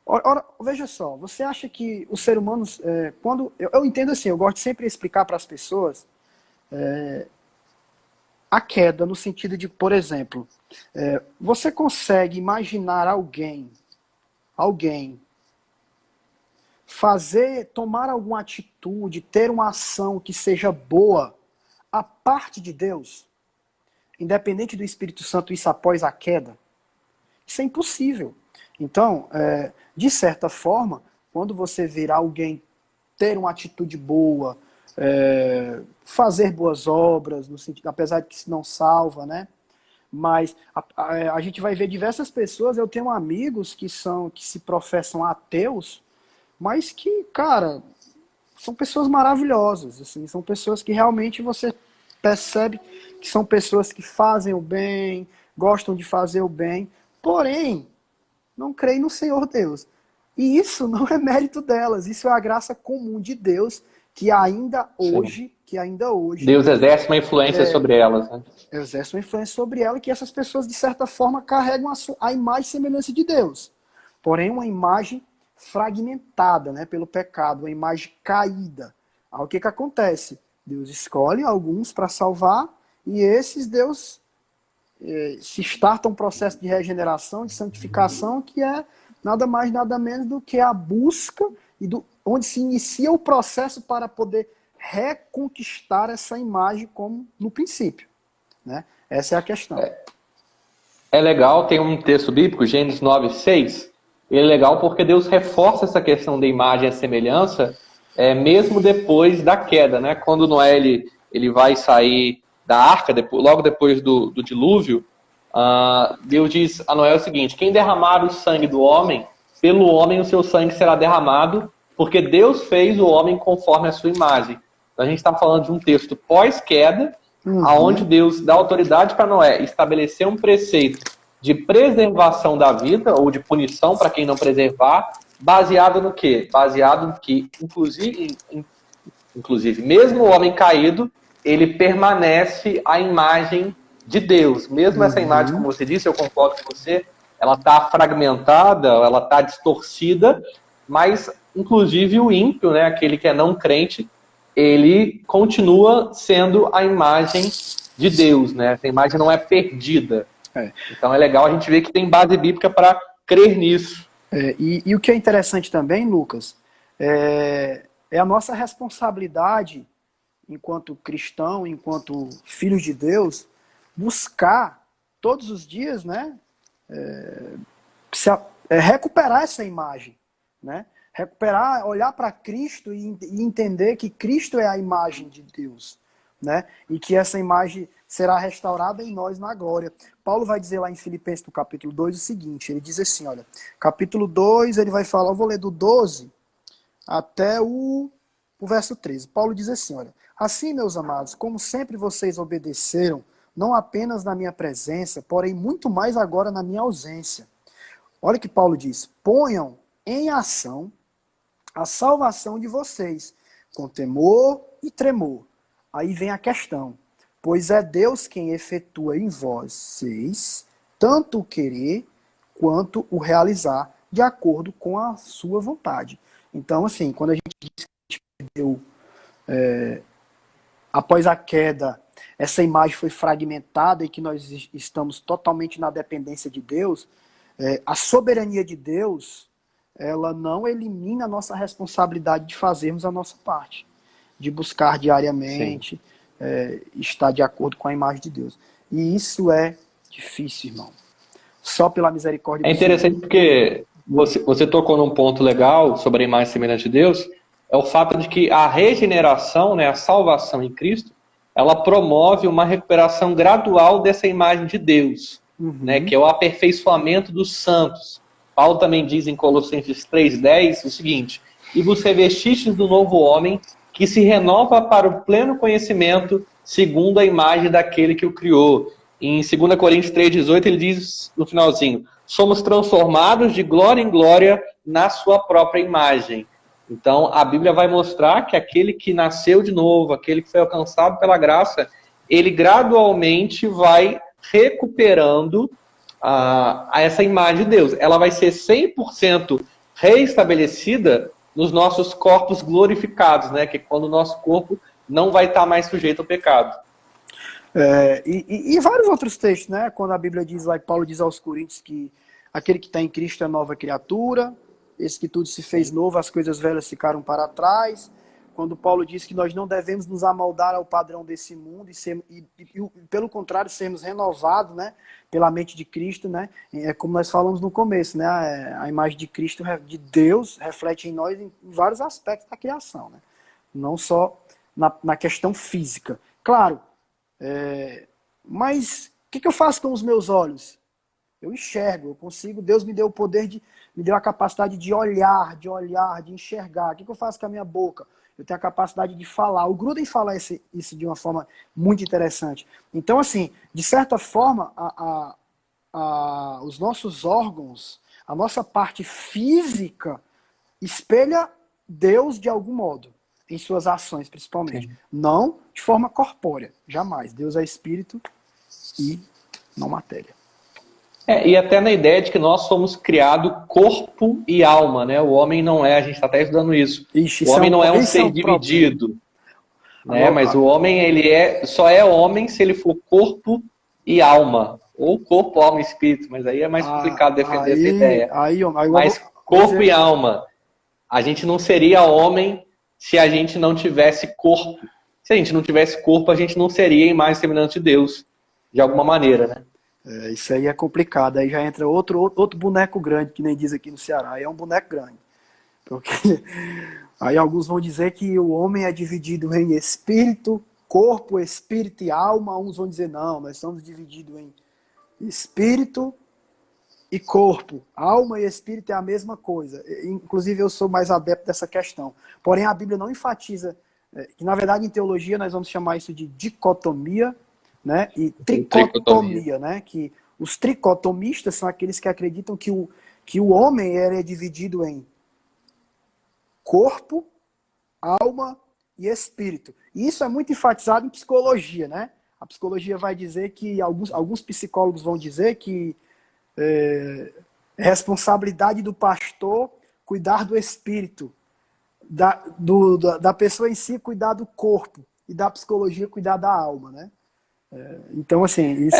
Ora, veja só, você acha que os seres humanos, quando eu entendo assim, eu gosto de sempre explicar para as pessoas a queda no sentido de, por exemplo, você consegue imaginar alguém tomar alguma atitude, ter uma ação que seja boa a parte de Deus, independente do Espírito Santo, isso após a queda? Isso é impossível. Então, de certa forma, quando você vê alguém ter uma atitude boa, fazer boas obras, no sentido, apesar de que isso não salva, né? Mas a gente vai ver diversas pessoas, eu tenho amigos que se professam ateus, mas que, cara, são pessoas maravilhosas, assim, são pessoas que realmente você percebe que são pessoas que fazem o bem, gostam de fazer o bem, porém, não creem no Senhor Deus. E isso não é mérito delas, isso é a graça comum de Deus, que ainda Sim. hoje, Deus exerce uma influência sobre elas, né? exerce uma influência sobre ela, e que essas pessoas, de certa forma, carregam a imagem e semelhança de Deus. Porém, uma imagem fragmentada, né, pelo pecado, uma imagem caída. Aí o que acontece? Deus escolhe alguns para salvar, e esses Deus se starta um processo de regeneração, de santificação, que é nada mais, nada menos do que a busca, onde se inicia o processo para poder reconquistar essa imagem como no princípio. Né? Essa é a questão. É legal, tem um texto bíblico, Gênesis 9:6. Ele é legal porque Deus reforça essa questão da imagem e semelhança, mesmo depois da queda, né? Quando Noé ele vai sair da arca, logo depois do dilúvio, Deus diz a Noé o seguinte: quem derramar o sangue do homem, pelo homem o seu sangue será derramado, porque Deus fez o homem conforme a sua imagem. Então a gente está falando de um texto pós-queda, aonde Deus dá autoridade para Noé estabelecer um preceito de preservação da vida, ou de punição para quem não preservar, baseado no quê? Baseado no que, inclusive, mesmo o homem caído, ele permanece a imagem de Deus. Mesmo essa imagem, como você disse, eu concordo com você, ela está fragmentada, ela está distorcida, mas, inclusive, o ímpio, né, aquele que é não crente, ele continua sendo a imagem de Deus, né? Essa imagem não é perdida. Então é legal a gente ver que tem base bíblica para crer nisso. E o que é interessante também, Lucas, é a nossa responsabilidade enquanto cristão, enquanto filhos de Deus, buscar todos os dias, né, recuperar essa imagem, né? Recuperar, olhar para Cristo e entender que Cristo é a imagem de Deus, né? E que essa imagem será restaurada em nós na glória. Paulo vai dizer lá em Filipenses, no capítulo 2, o seguinte, ele diz assim, olha, capítulo 2, ele vai falar, eu vou ler do 12 até o verso 13. Paulo diz assim, olha, assim, meus amados, como sempre vocês obedeceram, não apenas na minha presença, porém muito mais agora na minha ausência. Olha o que Paulo diz, ponham em ação a salvação de vocês, com temor e tremor. Aí vem a questão, pois é Deus quem efetua em vocês tanto o querer quanto o realizar, de acordo com a sua vontade. Então, assim, quando a gente diz que a gente perdeu, após a queda, essa imagem foi fragmentada e que nós estamos totalmente na dependência de Deus, a soberania de Deus, ela não elimina a nossa responsabilidade de fazermos a nossa parte, de buscar diariamente, estar de acordo com a imagem de Deus. E isso é difícil, irmão. Só pela misericórdia É interessante porque você tocou num ponto legal sobre a imagem semelhante de Deus, é o fato de que a regeneração, né, a salvação em Cristo, ela promove uma recuperação gradual dessa imagem de Deus, né, que é o aperfeiçoamento dos santos. Paulo também diz em Colossenses 3,10 o seguinte: e vos revestistes do novo homem, que se renova para o pleno conhecimento, segundo a imagem daquele que o criou. Em 2 Coríntios 3,18 ele diz no finalzinho: somos transformados de glória em glória na sua própria imagem. Então a Bíblia vai mostrar que aquele que nasceu de novo, aquele que foi alcançado pela graça, ele gradualmente vai recuperando a essa imagem de Deus. Ela vai ser 100% reestabelecida nos nossos corpos glorificados, né? Que é quando o nosso corpo não vai estar mais sujeito ao pecado. E vários outros textos, né? Quando a Bíblia diz lá, Paulo diz aos Coríntios que aquele que está em Cristo é nova criatura, esse que tudo se fez novo, as coisas velhas ficaram para trás. Quando Paulo diz que nós não devemos nos amoldar ao padrão desse mundo e pelo contrário, sermos renovados, né, pela mente de Cristo, né? É como nós falamos no começo, né? A imagem de Cristo, de Deus, reflete em nós em vários aspectos da criação, né? Não só na questão física. Claro, mas o que eu faço com os meus olhos? Eu enxergo, eu consigo, Deus me deu o poder, me deu a capacidade de olhar, de enxergar. O que eu faço com a minha boca? Eu tenho a capacidade de falar. O Gruden fala isso de uma forma muito interessante. Então, assim, de certa forma, os nossos órgãos, a nossa parte física, espelha Deus de algum modo, em suas ações, principalmente. Sim. Não de forma corpórea, jamais. Deus é espírito e não matéria. E até na ideia de que nós somos criados corpo e alma, né? O homem não é, a gente está até estudando isso. O homem não é um ser dividido. né? Mas o homem, só é homem se ele for corpo e alma. Ou corpo, alma e espírito, mas aí é mais complicado defender essa ideia. Mas corpo e alma, a gente não seria homem se a gente não tivesse corpo. Se a gente não tivesse corpo, a gente não seria imagem e semelhança de Deus, de alguma maneira, né? Isso aí é complicado, aí já entra outro boneco grande, que nem diz aqui no Ceará, aí é um boneco grande. Porque aí alguns vão dizer que o homem é dividido em espírito, corpo, espírito e alma, uns vão dizer não, nós somos divididos em espírito e corpo. Alma e espírito é a mesma coisa. Inclusive eu sou mais adepto dessa questão. Porém a Bíblia não enfatiza, que na verdade em teologia nós vamos chamar isso de dicotomia, né? E tricotomia, né? Que os tricotomistas são aqueles que acreditam que o homem é dividido em corpo, alma e espírito. E isso é muito enfatizado em psicologia, né? A psicologia vai dizer que, alguns psicólogos vão dizer que é responsabilidade do pastor cuidar do espírito, da pessoa em si cuidar do corpo, e da psicologia cuidar da alma, né? Então, assim, isso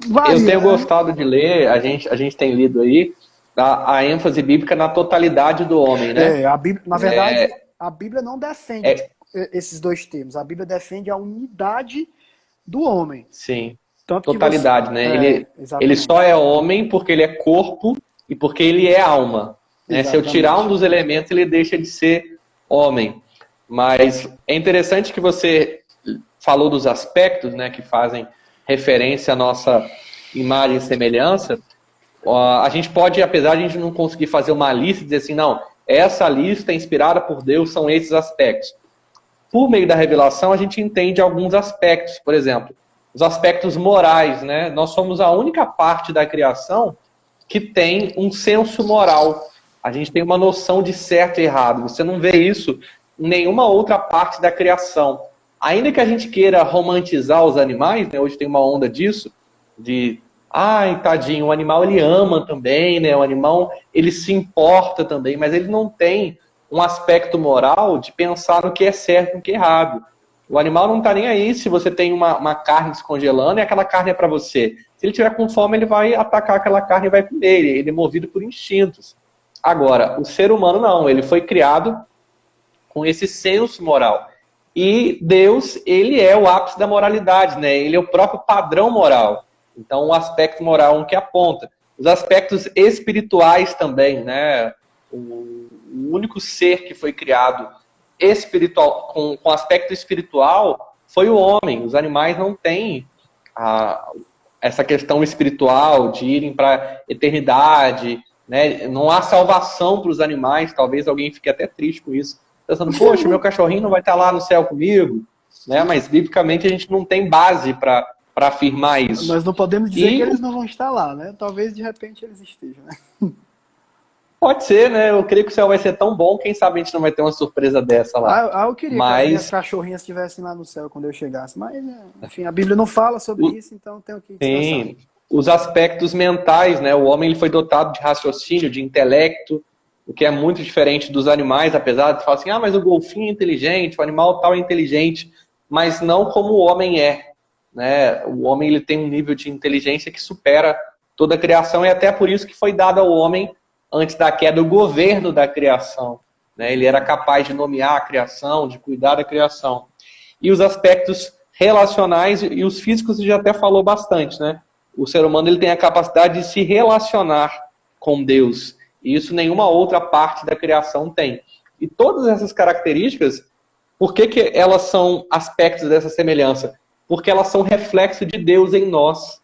varia, eu tenho gostado de ler, a gente tem lido aí, a ênfase bíblica na totalidade do homem, né? A Bíblia, na verdade, a Bíblia não defende esses dois termos. A Bíblia defende a unidade do homem. Sim, tanto totalidade, né? Ele só é homem porque ele é corpo e porque ele é alma. Né? Se eu tirar um dos elementos, ele deixa de ser homem. Mas é interessante que você falou dos aspectos, né, que fazem referência à nossa imagem e semelhança. A gente pode, apesar de a gente não conseguir fazer uma lista e dizer assim, não, essa lista é inspirada por Deus, são esses aspectos. Por meio da revelação, a gente entende alguns aspectos. Por exemplo, os aspectos morais, né? Nós somos a única parte da criação que tem um senso moral. A gente tem uma noção de certo e errado. Você não vê isso em nenhuma outra parte da criação. Ainda que a gente queira romantizar os animais, né? Hoje tem uma onda disso, de, ai, tadinho, o animal ele ama também, né? O animal ele se importa também, mas ele não tem um aspecto moral de pensar no que é certo e no que é errado. O animal não está nem aí se você tem uma carne descongelando e aquela carne é para você. Se ele tiver com fome, ele vai atacar aquela carne e vai comer. Ele é movido por instintos. Agora, o ser humano não. Ele foi criado com esse senso moral. E Deus, ele é o ápice da moralidade, né? Ele é o próprio padrão moral. Então, o aspecto moral é um que aponta. Os aspectos espirituais também, né? O único ser que foi criado espiritual, com aspecto espiritual foi o homem. Os animais não têm essa questão espiritual de irem para a eternidade, né? Não há salvação para os animais. Talvez alguém fique até triste com isso, pensando, poxa, meu cachorrinho não vai estar lá no céu comigo, né? Mas biblicamente a gente não tem base para afirmar isso. Nós não podemos dizer que eles não vão estar lá, né? Talvez de repente eles estejam, né? Pode ser, né? Eu creio que o céu vai ser tão bom, quem sabe a gente não vai ter uma surpresa dessa lá. Eu queria que as minhas cachorrinhas estivessem lá no céu quando eu chegasse, mas, enfim, a Bíblia não fala sobre isso, então tenho que descansar. Sim, os aspectos mentais, né? O homem ele foi dotado de raciocínio, de intelecto, o que é muito diferente dos animais, apesar de falar assim, mas o golfinho é inteligente, o animal tal é inteligente, mas não como o homem é, né? O homem ele tem um nível de inteligência que supera toda a criação, e até por isso que foi dado ao homem, antes da queda, o governo da criação, né? Ele era capaz de nomear a criação, de cuidar da criação. E os aspectos relacionais, e os físicos você já até falou bastante, né? O ser humano ele tem a capacidade de se relacionar com Deus, e isso nenhuma outra parte da criação tem. E todas essas características, por que elas são aspectos dessa semelhança? Porque elas são reflexo de Deus em nós,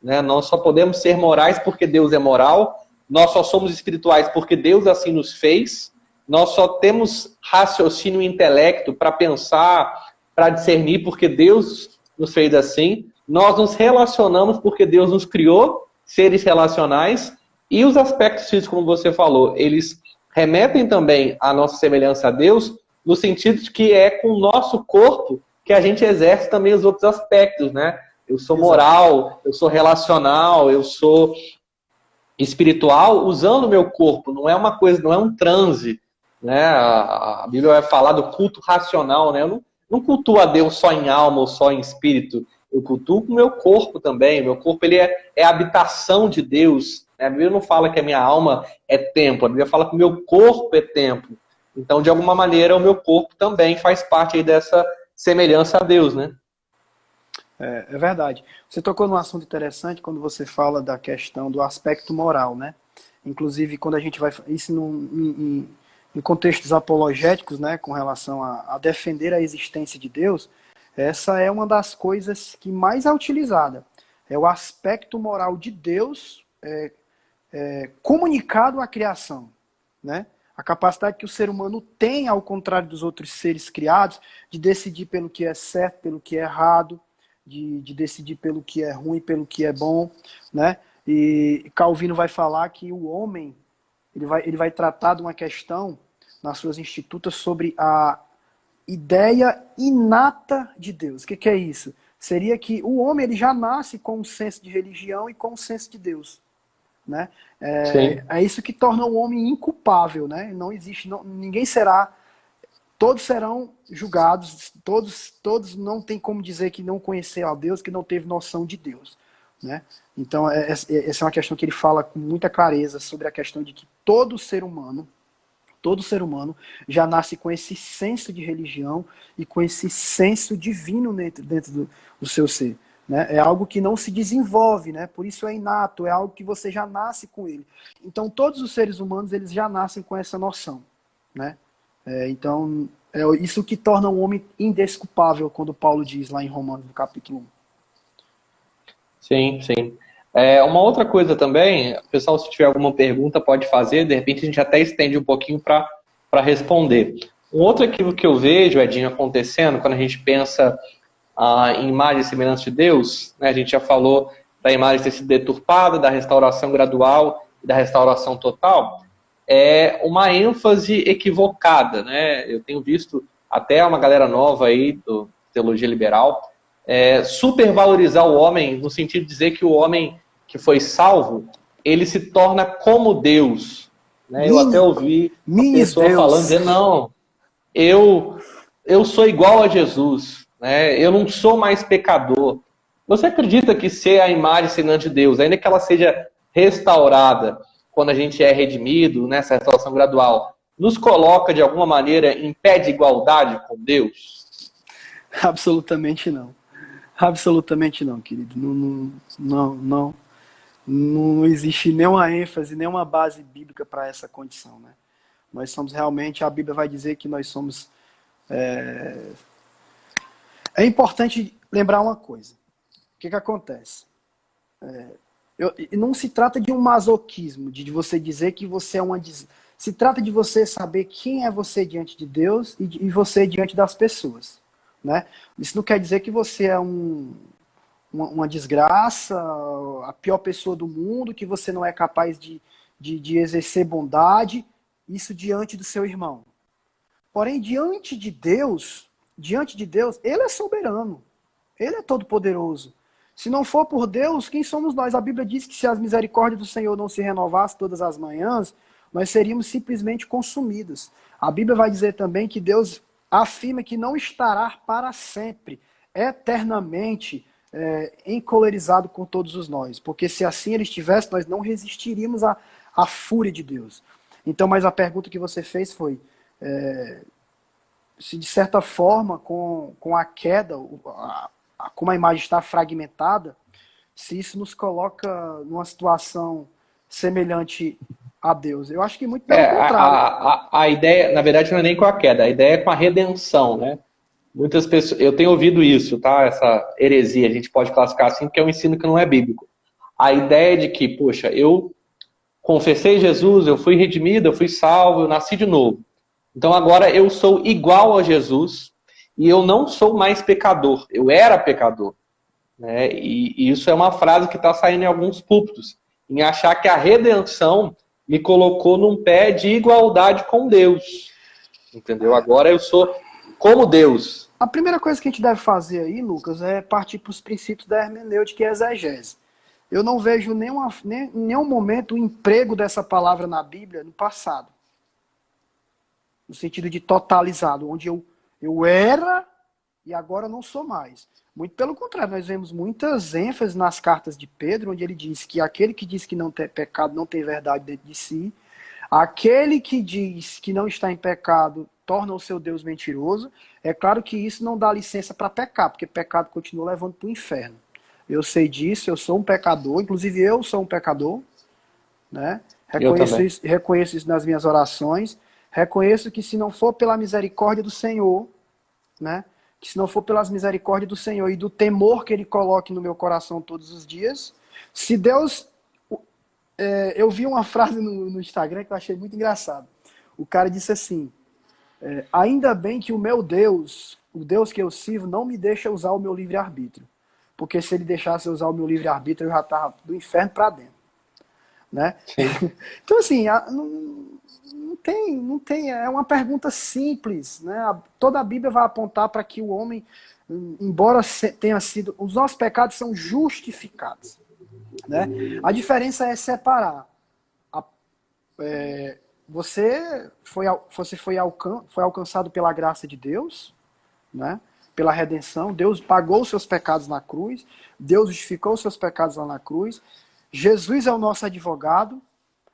né? Nós só podemos ser morais porque Deus é moral, nós só somos espirituais porque Deus assim nos fez, nós só temos raciocínio e intelecto para pensar, para discernir porque Deus nos fez assim, nós nos relacionamos porque Deus nos criou, seres relacionais, e os aspectos físicos, como você falou, eles remetem também à nossa semelhança a Deus, no sentido de que é com o nosso corpo que a gente exerce também os outros aspectos, né? Eu sou moral, eu sou relacional, eu sou espiritual usando o meu corpo, não é uma coisa, não é um transe, né? A Bíblia vai falar do culto racional, né? Eu não cultuo a Deus só em alma ou só em espírito. Eu cultuo com o meu corpo também. O meu corpo ele é a habitação de Deus. Né? A Bíblia não fala que a minha alma é templo. A Bíblia fala que o meu corpo é templo. Então, de alguma maneira, o meu corpo também faz parte aí dessa semelhança a Deus, né? É verdade. Você tocou num assunto interessante quando você fala da questão do aspecto moral, né? Inclusive, quando a gente vai... Isso em contextos apologéticos, né? Com relação a defender a existência de Deus, essa é uma das coisas que mais é utilizada. É o aspecto moral de Deus comunicado à criação, né? A capacidade que o ser humano tem, ao contrário dos outros seres criados, de decidir pelo que é certo, pelo que é errado, de decidir pelo que é ruim, pelo que é bom, né? E Calvino vai falar que o homem ele vai tratar de uma questão nas suas institutas sobre a ideia inata de Deus. O que é isso? Seria que o homem ele já nasce com um senso de religião e com um senso de Deus, né? É isso que torna o homem inculpável, né? Não existe, ninguém será, todos serão julgados, todos não tem como dizer que não conheceu a Deus, que não teve noção de Deus, né? Então essa é uma questão que ele fala com muita clareza sobre a questão de que todo ser humano já nasce com esse senso de religião e com esse senso divino dentro do seu ser. Né? É algo que não se desenvolve, né? Por isso é inato, é algo que você já nasce com ele. Então todos os seres humanos eles já nascem com essa noção. Né? Então é isso que torna o homem indesculpável, quando Paulo diz lá em Romanos, no capítulo 1. Sim, sim. Uma outra coisa também, pessoal, se tiver alguma pergunta, pode fazer, de repente a gente até estende um pouquinho para responder. Um outro equívoco que eu vejo, Edinho, acontecendo, quando a gente pensa em imagem e semelhança de Deus, né, a gente já falou da imagem ter sido deturpada, da restauração gradual e da restauração total, é uma ênfase equivocada. Né? Eu tenho visto até uma galera nova aí, do Teologia Liberal, supervalorizar o homem, no sentido de dizer que o homem que foi salvo, ele se torna como Deus. Né? Eu até ouvi uma pessoa falando, dizer, não, eu sou igual a Jesus, né? Eu não sou mais pecador. Você acredita que ser a imagem semelhante de Deus, ainda que ela seja restaurada, quando a gente é redimido, nessa restauração gradual, nos coloca de alguma maneira em pé de igualdade com Deus? Absolutamente não. Absolutamente não, querido. Não existe nenhuma ênfase, nenhuma base bíblica para essa condição, né? Nós somos realmente, a Bíblia vai dizer que nós somos... É importante lembrar uma coisa. O que acontece? Não se trata de um masoquismo, de você dizer que você é uma... Se trata de você saber quem é você diante de Deus e você diante das pessoas. Né? Isso não quer dizer que você é uma desgraça, a pior pessoa do mundo, que você não é capaz de exercer bondade, isso diante do seu irmão. Porém, diante de Deus, Ele é soberano, Ele é todo-poderoso. Se não for por Deus, quem somos nós? A Bíblia diz que se as misericórdias do Senhor não se renovassem todas as manhãs, nós seríamos simplesmente consumidos. A Bíblia vai dizer também que Deus afirma que não estará para sempre, eternamente, encolerizado com todos os nós. Porque se assim ele estivesse, nós não resistiríamos à fúria de Deus. Então, mas a pergunta que você fez foi, se de certa forma, com a queda, como a imagem está fragmentada, se isso nos coloca numa situação semelhante a Deus. Eu acho que muito pelo contrário. A ideia, na verdade, não é nem com a queda, a ideia é com a redenção, né? Muitas pessoas, eu tenho ouvido isso, tá? Essa heresia, a gente pode classificar assim, porque é um ensino que não é bíblico. A ideia de que, poxa, eu confessei Jesus, eu fui redimido, eu fui salvo, eu nasci de novo. Então agora eu sou igual a Jesus e eu não sou mais pecador, eu era pecador. Né? E isso é uma frase que está saindo em alguns púlpitos, em achar que a redenção me colocou num pé de igualdade com Deus. Entendeu? Agora eu sou como Deus. A primeira coisa que a gente deve fazer aí, Lucas, é partir para os princípios da hermenêutica e exegese. Eu não vejo em nenhum momento o emprego dessa palavra na Bíblia no passado. no sentido de totalizado, onde eu era e agora não sou mais. Muito pelo contrário, nós vemos muitas ênfases nas cartas de Pedro, onde ele diz que aquele que diz que não tem pecado não tem verdade dentro de si, aquele que diz que não está em pecado torna o seu Deus mentiroso. É claro que isso não dá licença para pecar, porque pecado continua levando para o inferno. Eu sei disso, eu sou um pecador, inclusive eu sou um pecador, né? Reconheço isso nas minhas orações, reconheço que se não for pela misericórdia do Senhor, né? Que se não for pelas misericórdias do Senhor e do temor que Ele coloque no meu coração todos os dias, se Deus... eu vi uma frase no Instagram que eu achei muito engraçado. O cara disse assim, ainda bem que o meu Deus, o Deus que eu sirvo, não me deixa usar o meu livre-arbítrio. Porque se Ele deixasse eu usar o meu livre-arbítrio, eu já estava do inferno para dentro. Né? Então, assim, não tem, é uma pergunta simples, né? Toda a Bíblia vai apontar para que o homem, embora tenha sido, os nossos pecados são justificados, né? A diferença é separar. Você foi alcançado pela graça de Deus, né? Pela redenção. Deus pagou os seus pecados na cruz, Deus justificou os seus pecados lá na cruz. Jesus é o nosso advogado.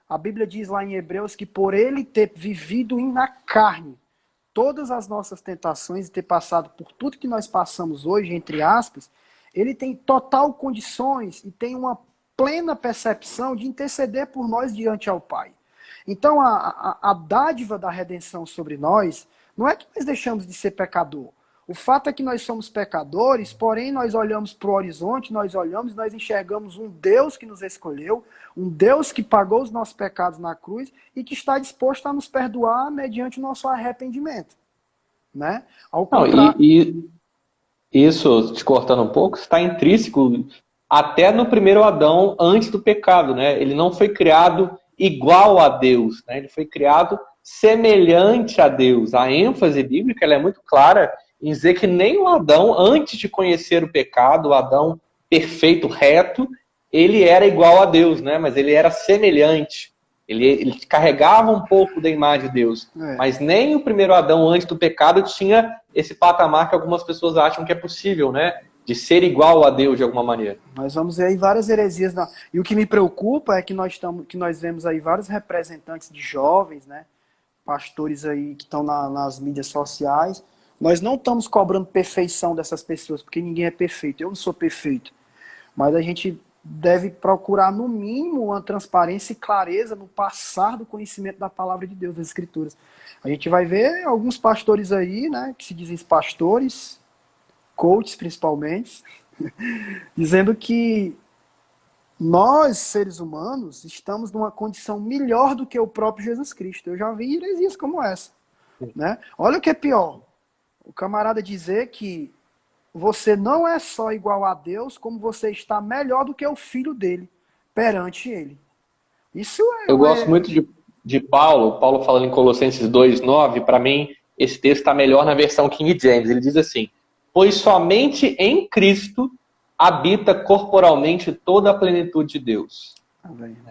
A Bíblia diz lá em Hebreus que por ele ter vivido na carne todas as nossas tentações e ter passado por tudo que nós passamos hoje, entre aspas, ele tem total condições e tem uma plena percepção de interceder por nós diante ao Pai. Então a dádiva da redenção sobre nós não é que nós deixamos de ser pecador. O fato é que nós somos pecadores, porém nós olhamos para o horizonte, nós enxergamos um Deus que nos escolheu, um Deus que pagou os nossos pecados na cruz e que está disposto a nos perdoar mediante o nosso arrependimento. Né? Ao contrário... Isso, te cortando um pouco, está intrínseco até no primeiro Adão antes do pecado. Né? Ele não foi criado igual a Deus, né? Ele foi criado semelhante a Deus. A ênfase bíblica ela é muito clara em dizer que nem o Adão, antes de conhecer o pecado, o Adão perfeito, reto, ele era igual a Deus, né? Mas ele era semelhante. Ele carregava um pouco da imagem de Deus. Mas nem o primeiro Adão, antes do pecado, tinha esse patamar que algumas pessoas acham que é possível, né? De ser igual a Deus de alguma maneira. Nós vamos ver aí várias heresias. E o que me preocupa é que nós vemos aí vários representantes de jovens, né? Pastores aí que estão nas mídias sociais. Nós não estamos cobrando perfeição dessas pessoas, porque ninguém é perfeito. Eu não sou perfeito. Mas a gente deve procurar, no mínimo, uma transparência e clareza no passar do conhecimento da palavra de Deus, das Escrituras. A gente vai ver alguns pastores aí, né, que se dizem pastores, coaches principalmente, dizendo que nós, seres humanos, estamos numa condição melhor do que o próprio Jesus Cristo. Eu já vi heresias como essa. Né? Olha o que é pior. O camarada dizer que você não é só igual a Deus, como você está melhor do que o filho dele, perante ele. Isso Eu gosto muito de Paulo falando em Colossenses 2:9, para mim, esse texto está melhor na versão King James. Ele diz assim, pois somente em Cristo habita corporalmente toda a plenitude de Deus.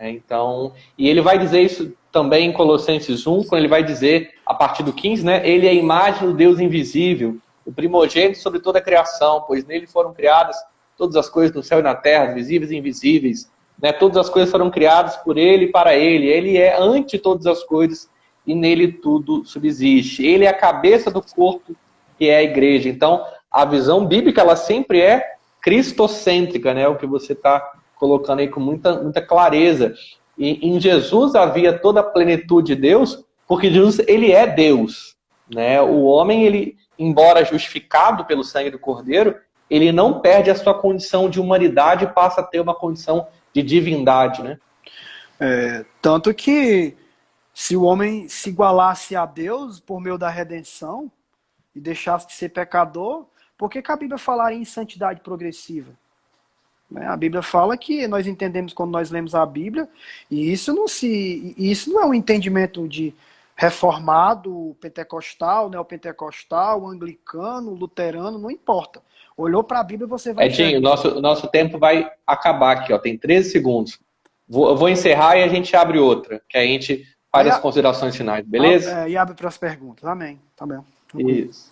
Então, e ele vai dizer isso também em Colossenses 1, quando ele vai dizer, a partir do 15, né, ele é a imagem do Deus invisível, o primogênito sobre toda a criação, pois nele foram criadas todas as coisas no céu e na terra, visíveis e invisíveis. Né, todas as coisas foram criadas por ele e para ele. Ele é ante todas as coisas e nele tudo subsiste. Ele é a cabeça do corpo, que é a igreja. Então, a visão bíblica, ela sempre é cristocêntrica, né, o que você está colocando aí com muita clareza. E em Jesus havia toda a plenitude de Deus, porque Jesus, ele é Deus. Né? O homem, ele, embora justificado pelo sangue do Cordeiro, ele não perde a sua condição de humanidade e passa a ter uma condição de divindade. Né? Tanto que se o homem se igualasse a Deus por meio da redenção e deixasse de ser pecador, por que a Bíblia falaria em santidade progressiva? A Bíblia fala que nós entendemos quando nós lemos a Bíblia, e isso não é um entendimento de reformado, pentecostal, neopentecostal, anglicano, luterano, não importa. Olhou para a Bíblia, você vai... Edinho, nosso tempo vai acabar aqui, ó, tem 13 segundos. Eu vou encerrar e a gente abre outra, que a gente faz as considerações finais, beleza? E abre para as perguntas. Amém. Tá bem. Isso.